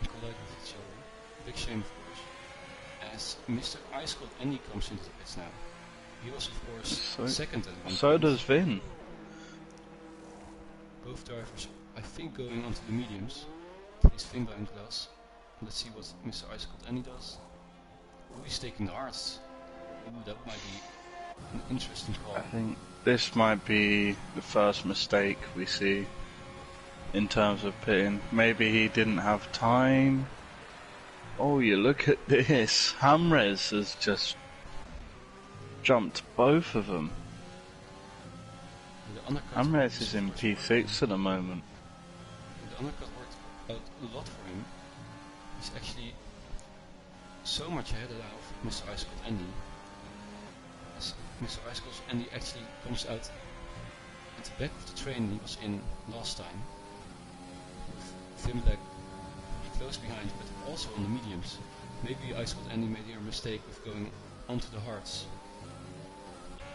and collide with each other. Big shame, of course. As Mr. Ice Cold Andy comes into the pits now. He was, of course, second at one So point. does Vin. Both drivers, I think, going onto the mediums. At least Finbound does. Let's see what Mr. Ice Cold Andy does. Oh, he's taking the hards. Ooh, that might be an interesting call. I think this might be the first mistake we see in terms of pitting. Maybe he didn't have time. Oh, you look at this. Hamres has just jumped both of them. Hamres is in P6 at the moment. The undercut worked out a lot for him. He's actually so much ahead of Mr. Ice Cold Andy. As Mr. Ice Cold Andy actually comes out at the back of the train he was in last time. With Vimblek close behind, but also on the mediums. Maybe Ice Cold Andy made a mistake with going onto the hards.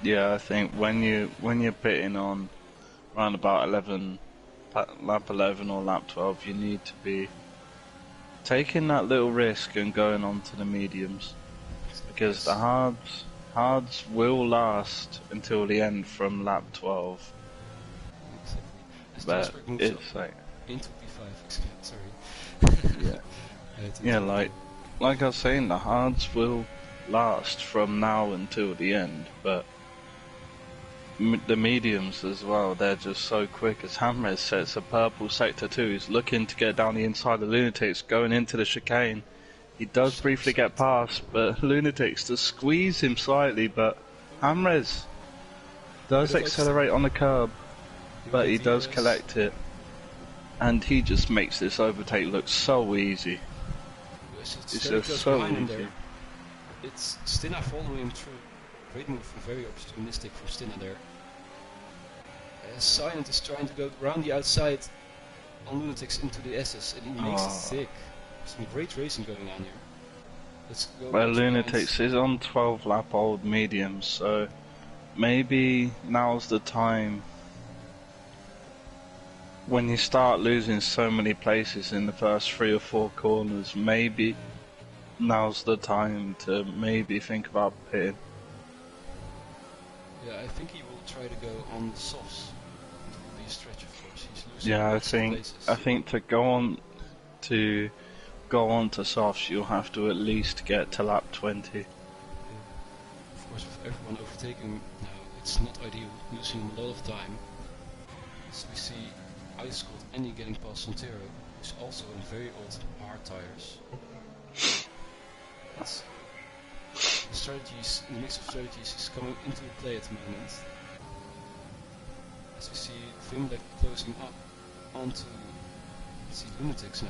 Yeah, I think when you're pitting on around about lap 11 or lap 12, you need to be taking that little risk and going on to the mediums, because the hards will last until the end from lap 12. Exactly. But it's like into P5. Sorry. yeah, like like I was saying, the hards will last from now until the end, but the mediums as well, they're just so quick. As Hamres sets a purple sector 2, he's looking to get down the inside of Lunatics, going into the chicane. He does briefly get past, but Lunatics does squeeze him slightly, but Hamres does accelerate on the curb, but he does collect it. And he just makes this overtake look so easy. It's just so easy. It's Stinna following him through. Great move, very opportunistic from Stinna there. Silent is trying to go around the outside on Lunatics into the S's, and he makes it thick. Some great racing going on here. Let's go. Well, Lunatics is on 12 lap old mediums, so maybe now's the time. When you start losing so many places in the first 3 or 4 corners, maybe now's the time to maybe think about pitting. Yeah, I think he will try to go on the softs. It will be a stretch, of course. He's losing I think to go on to softs, you'll have to at least get to lap 20. Yeah. Of course, with everyone overtaking now, it's not ideal, losing a lot of time. As we see Ice Cold Andy getting past Santero, who's also in very old hard tires. The mix of strategies is coming into play at the moment. As we see Vimlek closing up onto Lunatics now.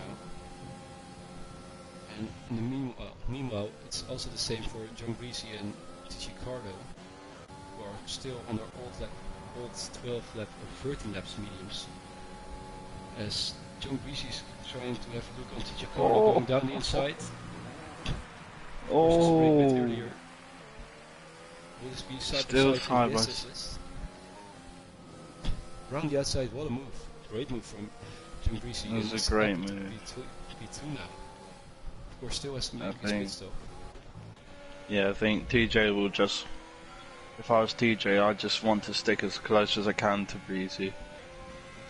And in the meanwhile, it's also the same for John Greasy and TG Cardo, who are still on their old 12 lap or 13 laps mediums. As John Greasy is trying to have a look on TG Cardo going down the inside. Earlier. Will this be still side around the outside? What a move! Great move from John Greasy. It was a great move. P2 now. Of course, still has to make his pit stop. Yeah, I think TJ will just. If I was TJ, I'd just want to stick as close as I can to Breezy,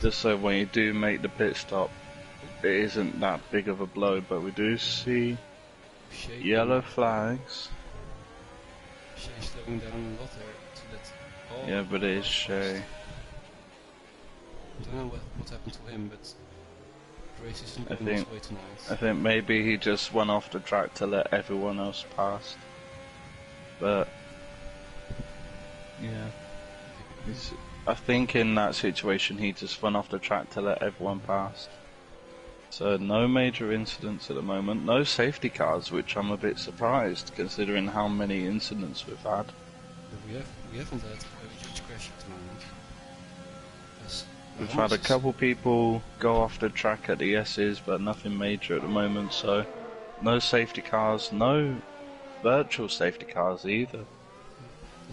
just so when you do make the pit stop, it isn't that big of a blow. But we do see yellow flags. Shea slowing down a lot there to let. Yeah, but it is Shea. I don't know what happened to him, but the race isn't going his way tonight. I think maybe he just went off the track to let everyone else pass. But yeah, I think in that situation he just went off the track to let everyone pass. So no major incidents at the moment, no safety cars, which I'm a bit surprised considering how many incidents we've had. But we haven't had a huge crash at the moment. We've had a couple people go off the track at the S's, but nothing major at the moment, so no safety cars, no virtual safety cars either.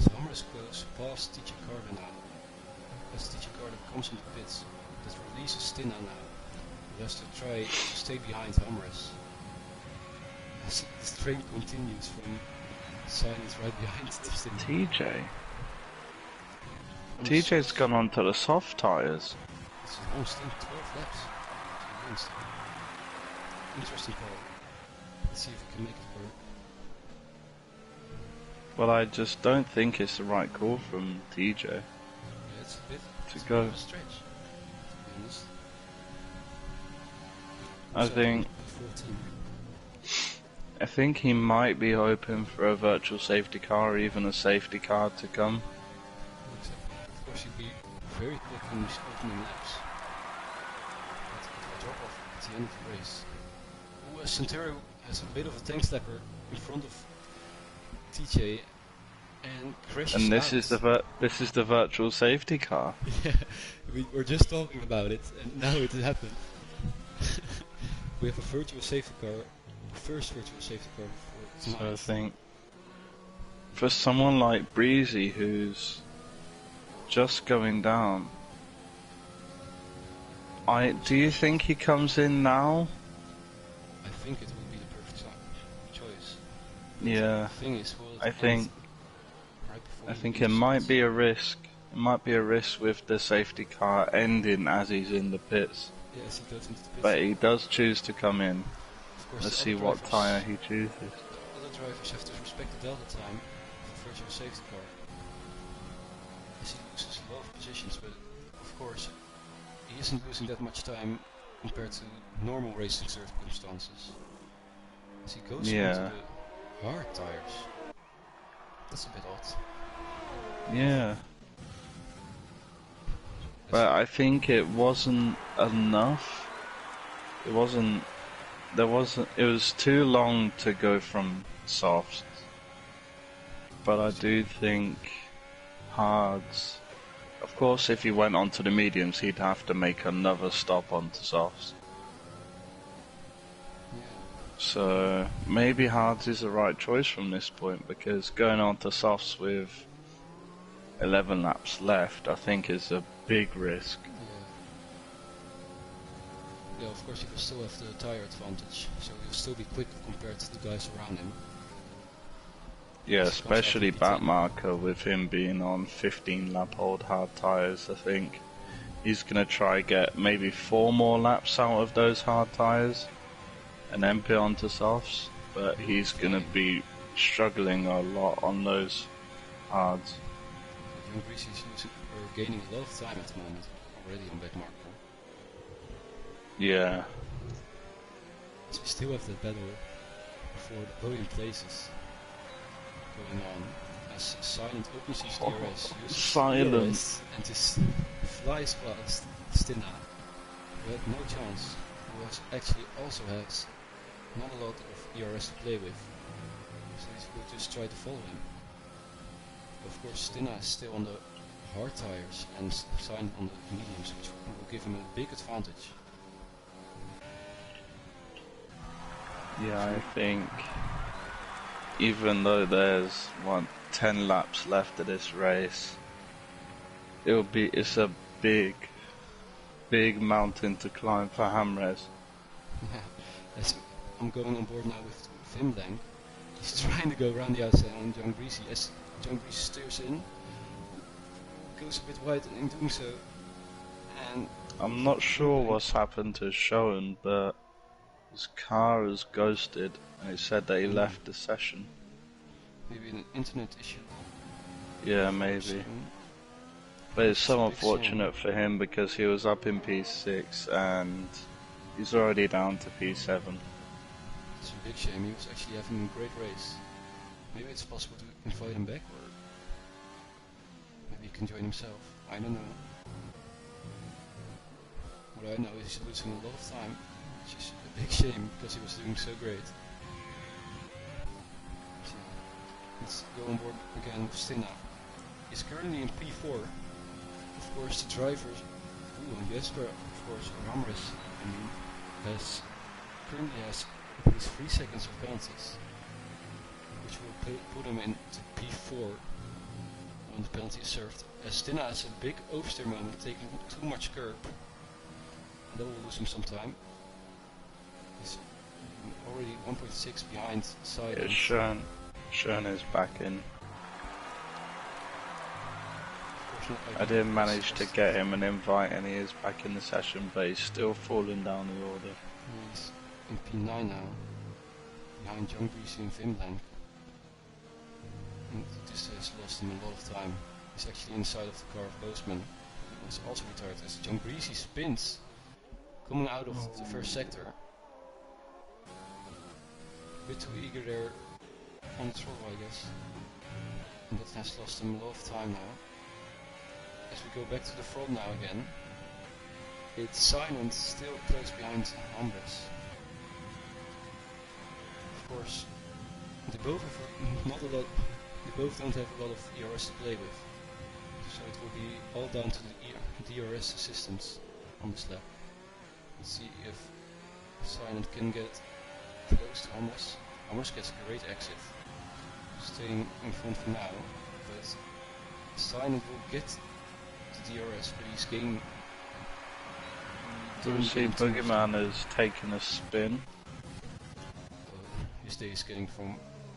The Hummer is close past TG Cardo now. As TG Cardo comes into pits, that releases Stinna now. He has to try to stay behind Hummer's. As the train continues from Silence right behind Stinna. TJ's gone on to the soft tyres. It's almost 12 laps. Interesting call. Let's see if we can make it work. Well, I just don't think it's the right call from TJ. Yeah, it's a bit of a stretch, to be honest. I think he might be hoping for a virtual safety car or even a safety car to come. Of course, he'd be very quick in his opening laps. But drop off at the end of the race. Santero has a bit of a tank slapper in front of TJ and crashes And this out. is the virtual safety car. Yeah, we were just talking about it, and now it happened. We have a virtual safety car, first virtual safety car for tonight. So I think for someone like Breezy, who's just going down, do you think he comes in now? I think it will be the perfect choice. Yeah. The thing is, I think it might be a risk. It might be a risk with the safety car ending as he's in the pits. Yes, he goes into the pits. But he does choose to come in. Of Of course, Let's the see other what tyre drivers, he chooses. the other drivers have to respect the delta time for virtual safety car. As he loses a lot of positions, but of course, he isn't losing that much time compared to normal racing circumstances. As he goes onto Yeah. the hard tires. That's a bit odd. Yeah. As But I think it wasn't enough. It wasn't. There wasn't. It was too long to go from softs. But I do think hards. Of course, if he went onto the mediums, he'd have to make another stop onto softs. yeah, So maybe hards is the right choice from this point, because going on to softs with 11 laps left, I think is a big risk. yeah, of course he will still have the tire advantage, so he'll still be quick compared to the guys around him. Yeah, As he comes out especially of PT. Backmarker with him being on 15 lap old hard tyres. I think he's going to try get maybe 4 more laps out of those hard tyres and then put onto softs, but he's going to be struggling a lot on those hards. Young Greasy is gaining a lot of time at the moment already on Backmarker. Yeah. So we still have the battle for the podium places going on as Silent opens his DRS, uses Silent. DRS and just flies past Stina, who had no chance, who actually also has not a lot of ERS to play with, so he will just try to follow him. Of course, Stina is still on the hard tires and Silent on the mediums, which will give him a big advantage. Yeah, I think even though there's 10 laps left of this race, it's a big mountain to climb for Hamres. As I'm going on board now with Vimlang. He's trying to go around the outside on John Greasy as John Greasy steers in, goes a bit wide in doing so, and I'm not sure what's happened to Schoen, but his car is ghosted, and it said that he left the session. maybe an internet issue. Yeah, maybe. But it's so unfortunate for him because he was up in P6 and he's already down to P7. It's a big shame, he was actually having a great race. Maybe it's possible to invite him back, or maybe he can join himself, I don't know. What I know is he's losing a lot of time, which is a big shame because he was doing so great. So, let's go on board again with Stina. He's currently in P4. Of course the drivers, and Jesper, of course, Ramres, currently has at least 3 seconds of penalties, which will put him into P4 when the penalty is served, as Stina has a big oversteer moment, taking too much curb, and that will lose him some time. He's already 1.6 behind Silent. Yeah, Schoen is back in. I didn't manage to get him an invite and he is back in the session, but he's still falling down the order. He's in P9 now, behind John Greasy and Vimlang. And this has lost him a lot of time. He's actually inside of the car of Bozeman, who is also retired, as John Greasy spins, coming out of the first sector. A bit too eager there on the throttle, I guess. And that has lost him a lot of time now. As we go back to the front now again, it's Silent still close behind Ambres. Of course, they both have not a lot. They both don't have a lot of ERS to play with, so it will be all down to the DRS assistance on this lap. Let's see if Silent can get close to Ambres. Ambres gets a great exit, staying in front for now, but Silent will get DRS, but he's getting. Do we see Boogeyman has taken a spin? His day is getting from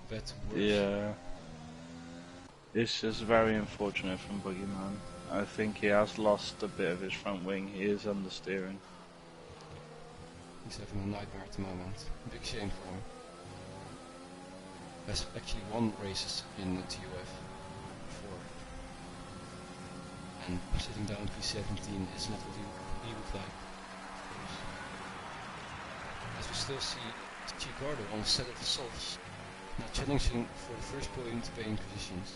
bad to worse. Yeah. It's just very unfortunate from Boogeyman. I think he has lost a bit of his front wing. He is understeering. He's having a nightmare at the moment. Big shame for him. Has actually won races in the TUF before. And sitting down P17 is not what he would like, of course. As we still see Chicardo on a set of softs, now challenging for the first point paying positions.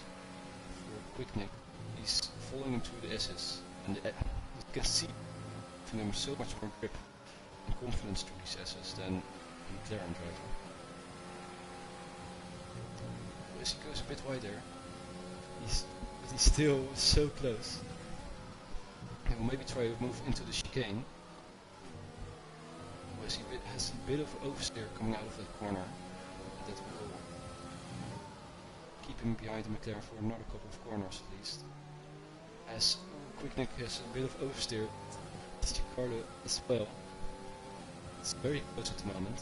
For Quick Nick, he's following him through the S's, and you can see from him so much more grip and confidence through these S's than a McLaren driver. As he goes a bit wider, but he's still so close. He will maybe try to move into the chicane. As he has a bit of oversteer coming out of that corner. That will keep him behind the McLaren for another couple of corners at least. As Quick Nick has a bit of oversteer, Chicardo as well. It's very close at the moment.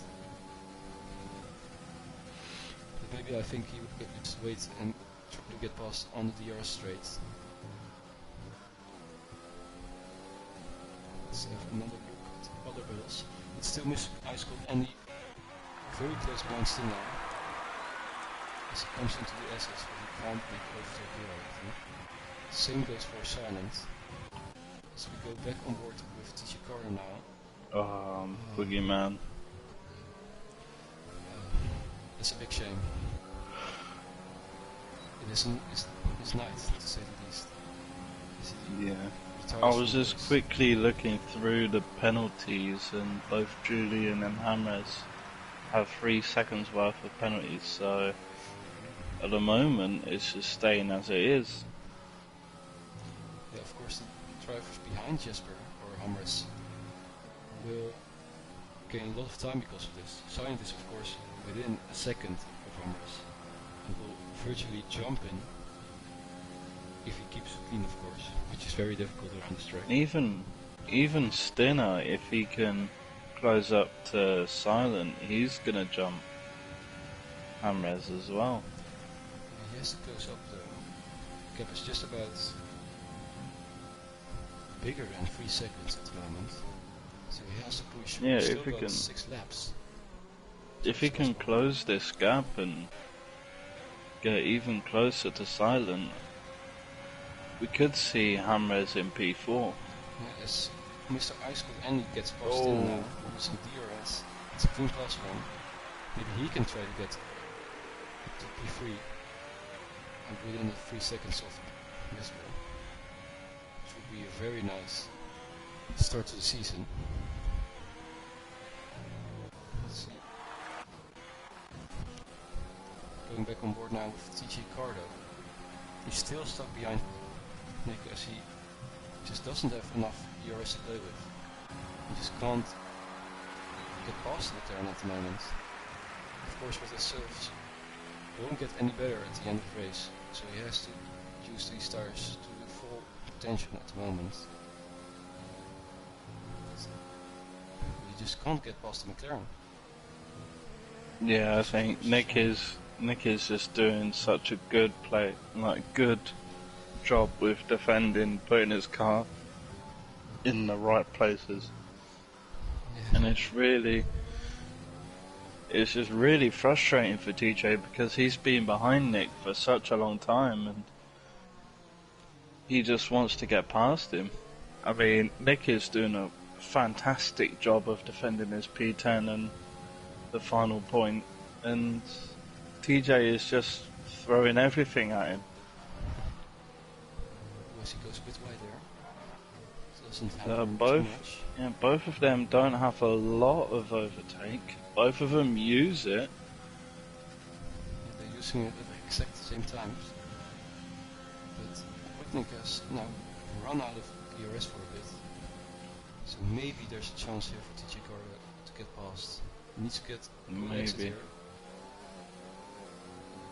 But maybe I think he would just wait and try to get past on the DRS straight. Let's have another look at the other battles. It's still Miss Ice Cold Andy very close behind still now. As he comes into the S's, but he can't make overtake here, I think. Same goes for Silent. As we go back on board with Chicardo now. Boogeyman. It's a big shame. It is his night, to say the least. Yeah. I was just quickly looking through the penalties, and both Julian and Hamres have 3 seconds worth of penalties, so at the moment it's just staying as it is. Yeah, of course the drivers behind Jesper or Hamres will gain a lot of time because of this. Silent is of course within a second of Hamres and will virtually jump in if he keeps it clean, of course, which is very difficult around this track. Even Stinner, if he can close up to Silent, he's gonna jump Hamres as well. He has to close up though. Gap is just about bigger than 3 seconds at the moment, so he has to push. Yeah, still if he got can, 6 laps. if he can close this gap and get even closer to Silent, we could see Hamres in P4. Yeah, as Mr. Ice Cold Andy gets past in now, using DRS, it's a clean pass one. Maybe he can try to get to P3 and within the 3 seconds of Jesper, which would be a very nice start to the season. Let's see. Going back on board now with TG Cardo. He's still stuck behind Nick as he just doesn't have enough ERS to play with. He just can't get past the McLaren at the moment. Of course with his serves won't get any better at the end of the race, so he has to use these tires to the full potential at the moment. He just can't get past the McLaren. Yeah, I think Nick is just doing such a good good job with defending, putting his car in the right places. Yeah. And it's just really frustrating for TJ because he's been behind Nick for such a long time and he just wants to get past him. I mean, Nick is doing a fantastic job of defending his P10 and the final point, and TJ is just throwing everything at him. He goes a bit wide there. Doesn't have too much. Yeah, both of them don't have a lot of overtake. Both of them use it. Yeah, they're using it at the exact same times. But Whitnick has now run out of ERS for a bit. So maybe there's a chance here for TJ Cardo to get past. He needs to get a good exit here.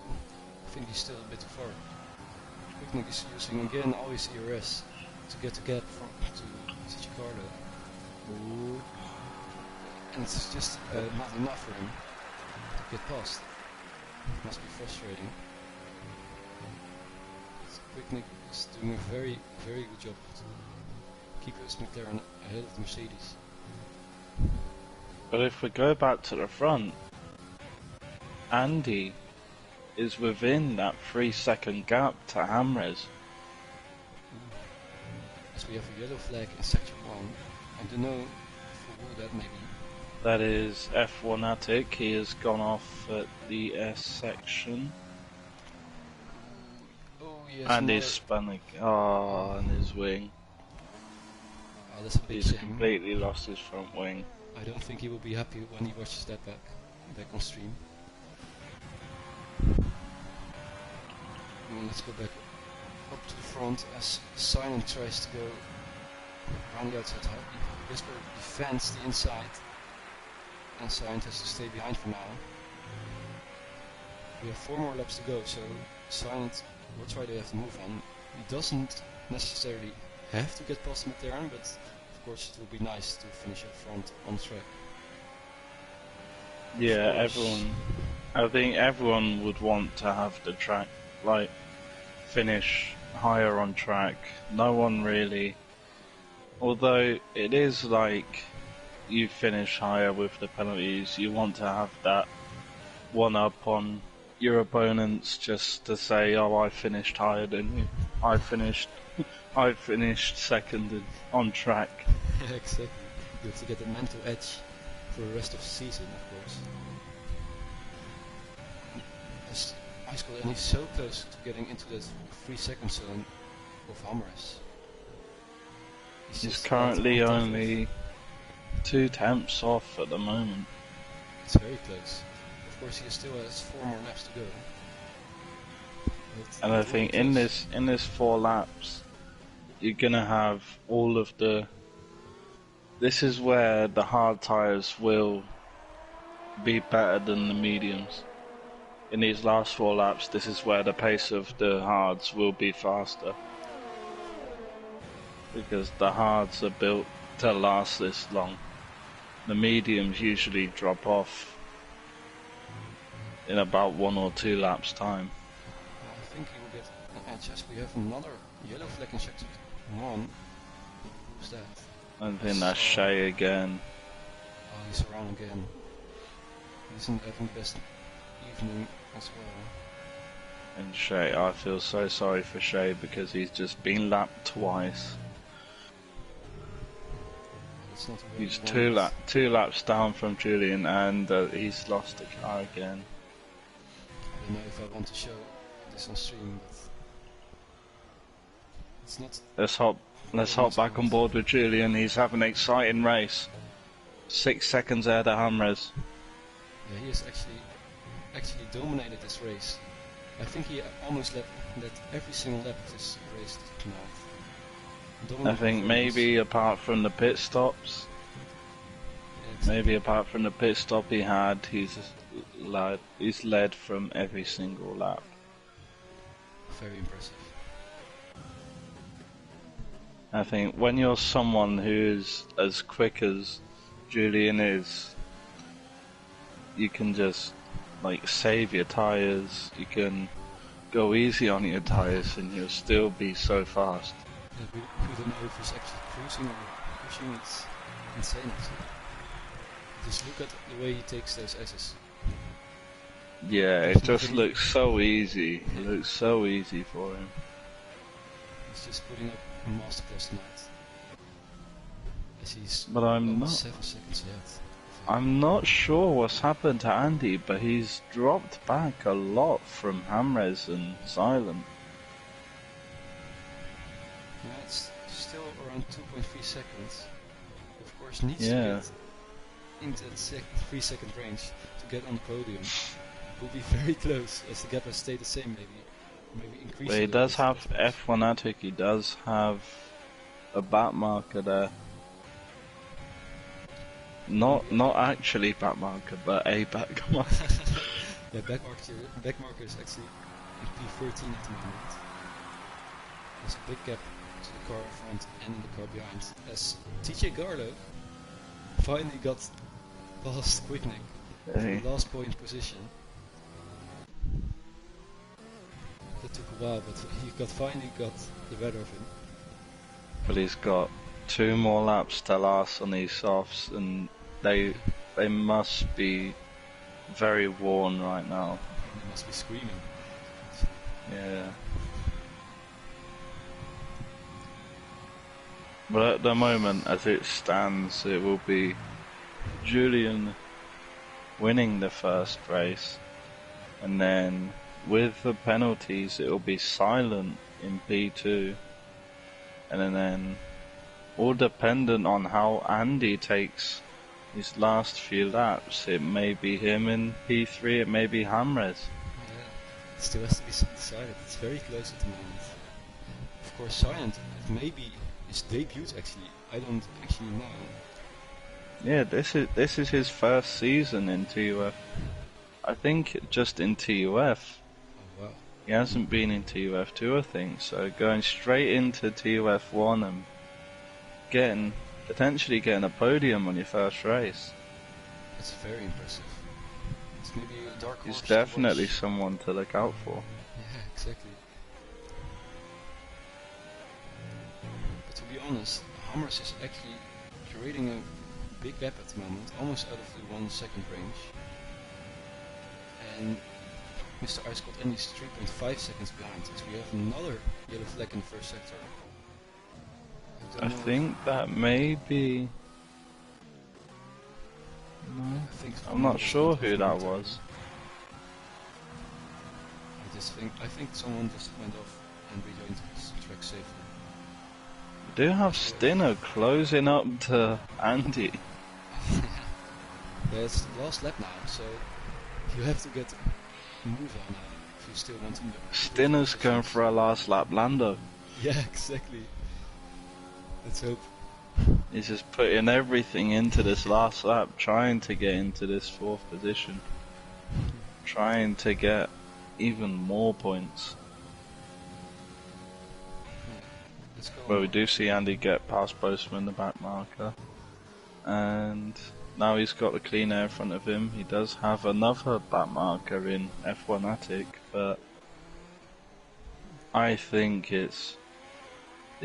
I think he's still a bit too far. Quicknick is using again all his ERS to get the gap to Chicardo. Ooh. And it's just not enough for him to get past. It must be frustrating. Quicknick is doing a very, very good job to keep his McLaren ahead of the Mercedes. But if we go back to the front, Andy is within that 3-second gap to Hamres. As we have a yellow flag in section 1, I don't know for who that may be. That is F1 Attic. He has gone off at the S section. Oh, yes. And he's spun on his wing. Oh, that's a big He's shame. completely lost his front wing. I don't think he will be happy when he watches that back on stream. Let's go back up to the front as Simon tries to go around the outside. Whisper defends the inside, and Simon has to stay behind for now. We have 4 more laps to go, so Silent will try to have to move on. He doesn't necessarily have to get past Matern, but of course it will be nice to finish up front on track. Yeah, I think everyone would want to have the track, like, finish higher on track. No one really, although it is like you finish higher with the penalties, you want to have that one up on your opponents just to say, oh, I finished higher than you. I finished second on track. Exactly. You have to get a mental edge for the rest of the season, of course. As Icicle, and he's so close to getting into that 3-second zone of Hamres. He's currently only 2 tenths off at the moment. It's very close. Of course, he still has 4 more laps to go. And I think in this 4 laps, you're gonna have all of the. This is where the hard tires will be better than the mediums. In these last 4 laps, this is where the pace of the hards will be faster. Because the hards are built to last this long. The mediums usually drop off in about 1 or 2 laps time. I think he will get an edge as we have another yellow flag in sector 1. Who's that? I think that's Shay again. Oh, he's around again. He's not having the best evening as well. And Shay, I feel so sorry for Shay because he's just been lapped twice. He's 2 laps down from Julian, and he's lost the car again. I don't know if I want to show this on stream, but it's not. Let's hop back on board with Julian. He's having an exciting race. 6 seconds ahead of Hamres. Yeah, he has actually dominated this race. I think he almost led every single lap of this race now. I think maybe apart from the pit stops, he had, he's led from every single lap. Very impressive. I think when you're someone who's as quick as Julian is, you can just like save your tires, you can go easy on your tires and you'll still be so fast. We don't know if he's actually cruising or pushing. It's insane actually. Just look at the way he takes those S's. Yeah, it just looks so easy. It looks so easy for him. He's just putting up a masterclass tonight. As he's but I'm not 7 seconds ahead. I'm not sure what's happened to Andy, but he's dropped back a lot from Hamres and Silent. Yeah, it's still around 2.3 seconds. Of course, needs to get into that 3-second range to get on the podium. Will be very close as the gap has stayed the same, maybe increase. But he does have F1 Attic. He does have a back marker there. Not actually back marker, but a back marker. Yeah, back marker is actually in P13 at the moment. There's a big gap to the car in front and in the car behind. As TJ Garlow finally got past Quicknick for the last point position. That took a while, but he finally got the better of him. But he's got 2 more laps to last on these softs, and they must be very worn right now. They must be screaming. Yeah. But at the moment, as it stands, it will be Julian winning the first race, and then with the penalties, it will be Silent in P2, and then all dependent on how Andy takes his last few laps. It may be him in P3, it may be Hamres. Yeah, it still has to be decided. It's very close at the moment. Of course, Silent, it may be his debut actually. I don't actually know. Yeah, this is his first season in TUF. I think just in TUF. Oh wow. He hasn't been in TUF2, I think. So going straight into TUF1 and potentially getting a podium on your first race. That's very impressive. It's maybe a dark horse. He's definitely someone to look out for. Yeah, exactly. But to be honest, Hammers is actually creating a big gap at the moment, almost out of the 1 second range. And Mr. Ice Cold Andy is 3.5 seconds behind, so we have another yellow flag in the first sector. I think that may be... No, I'm not sure who that was. I think someone just went off and rejoined the track safely. We do have Stinner closing up to Andy. Yeah, it's the last lap now, so you have to get a move on now if you still want to. Stinner's going for a last lap Lando. Yeah, exactly. Let's hope. He's just putting everything into this last lap, trying to get into this 4th position. Trying to get even more points. Yeah, let's go. Well, we do see Andy get past Postman, the back marker. And now he's got the clean air in front of him. He does have another back marker in F1 Attic, but I think it's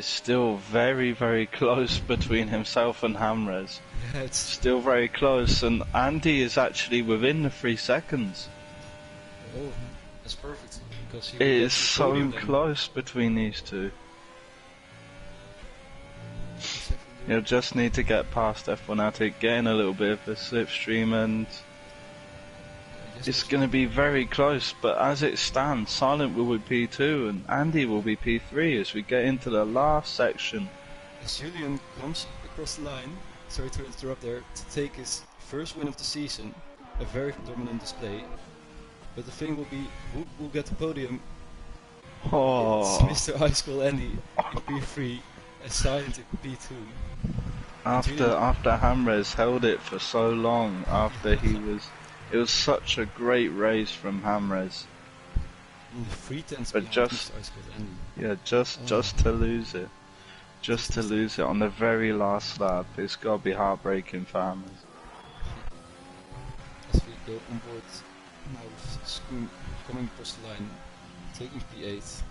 still very, very close between himself and Hamres. Yeah, it's Still very close, and Andy is actually within the 3 seconds. oh, that's perfect because he It will get is the so podium then. close between these two. Just have to do You'll just need to get past F1 Attic, getting a little bit of a slipstream, and just it's going to be very close. But as it stands, Silent will be P2 and Andy will be P3 as we get into the last section. as Julian comes across the line, sorry to interrupt there, to take his first win of the season, a very dominant display. But the thing will be, who will get the podium? Oh, It's Mr. Ice Cold Andy in P3 and Silent in P2. after Hamres held it for so long, it was such a great race from Hamres. In the 3/10 But behind just- Mr. Ice Cold Andy. Yeah, just to lose it. Just to lose it on the very last lap, it's got to be heartbreaking for Hamres. As we go on board now with Schoon coming across the line, taking P8.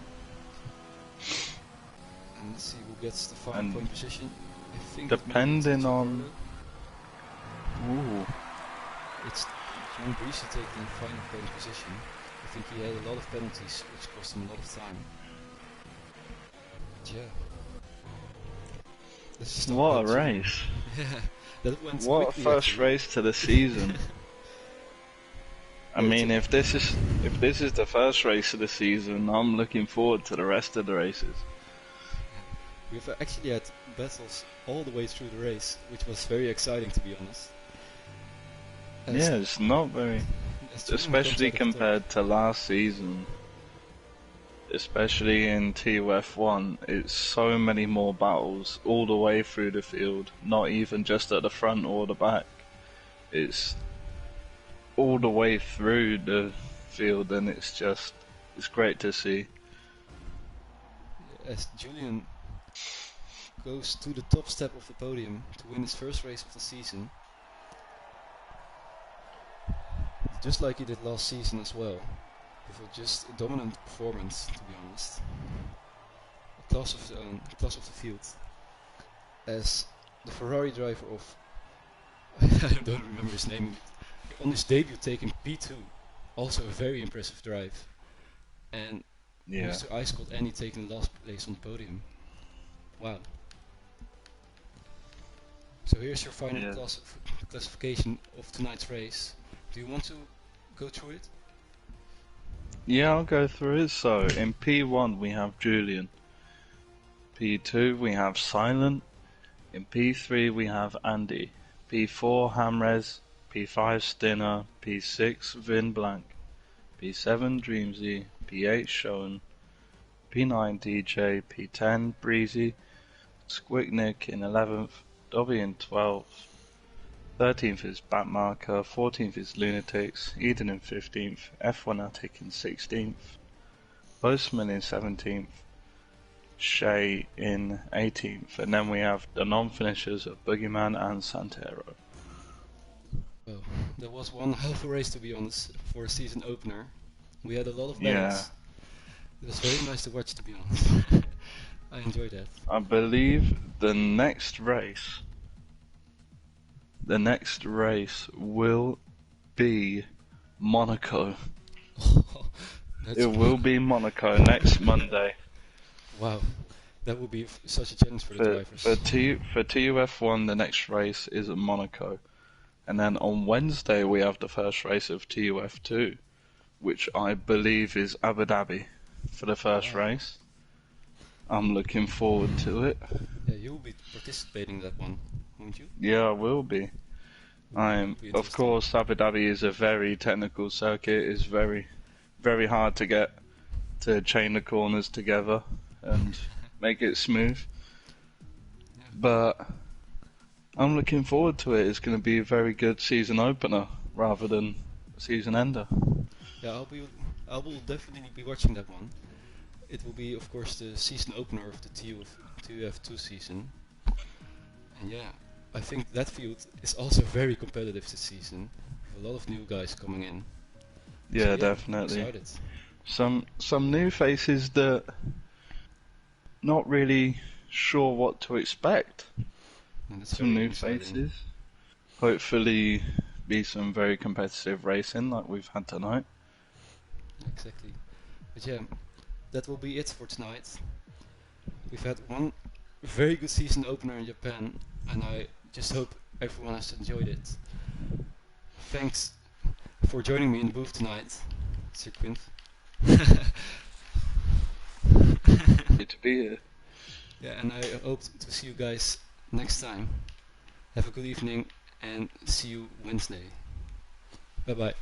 And let's see who gets the final And point position. I think it may be depending on- Ricardo. Ooh, It's John Breesy taking the final point position. I think he had a lot of penalties which cost him a lot of time. But yeah. Let's just what a not go race! too- Yeah, that went What a quickly, first actually. race to the season. I Yeah, mean, if this is the first race of the season, I'm looking forward to the rest of the races. We've actually had battles all the way through the race, which was very exciting to be honest. As- Yeah, it's not very, as Julian especially comes out of the top. compared to last season. Especially in TUF1, it's so many more battles all the way through the field, not even just at the front or the back. It's all the way through the field, and it's great to see. As Julian goes to the top step of the podium to win his first race of the season, just like he did last season as well, with just a dominant performance, to be honest. A class of his own, class of the field. As the Ferrari driver of, I I don't remember his name. On his debut, taking P2, also a very impressive drive. And Yeah. Mr. Ice Cold Andy taking last place on the podium. Wow. So here's your final Yeah. classification of tonight's race. Do you want to go through it? Yeah, I'll go through it. So in P1 we have Julian. P2 we have Silent. In P3 we have Andy. P4 Hamrez. P5 Stinner. P6 Vin Blank. P7 Dreamsy. P8 Shown. P9 DJ. P10 Breezy. Squicknick in 11th. Dobby in 12th. 13th is Batmarker, 14th is Lunatics, Eden in 15th, F1atic in 16th, Postman in 17th, Shay in 18th, and then we have the non-finishers of Boogeyman and Santero. Well, that was one hell of a race to be honest for a season opener. We had a lot of Yeah, battles. It was very nice to watch, to be honest. I enjoyed that. I believe the next race will be Monaco. That's It will be Monaco next Monday. wow. That would be such a challenge for the drivers. For TUF1, the next race is at Monaco. And then on Wednesday we have the first race of TUF2, which I believe is Abu Dhabi for the first Wow. race. I'm looking forward to it. Yeah, you will be participating in that one, won't you? Yeah, I will be. Be Of interesting. course, Abu Dhabi is a very technical circuit. It's very, very hard to get to chain the corners together and make it smooth. Yeah. But I'm looking forward to it. It's going to be a very good season opener rather than a season ender. Yeah, I will definitely be watching that one. It will be, of course, the season opener of the TUF2 season. And yeah, I think that field is also very competitive this season. With a lot of new guys coming in. So Yeah, yeah, I'm definitely. excited. Some new faces that not really sure what to expect. And that's Some very new exciting. faces. Hopefully be some very competitive racing like we've had tonight. Exactly. But yeah, that will be it for tonight. We've had one very good season opener in Japan, and I just hope everyone has enjoyed it. Thanks for joining me in the booth tonight, Sir Quint. Good to be here. Yeah, and I hope to see you guys next time. Have a good evening and see you Wednesday. Bye bye.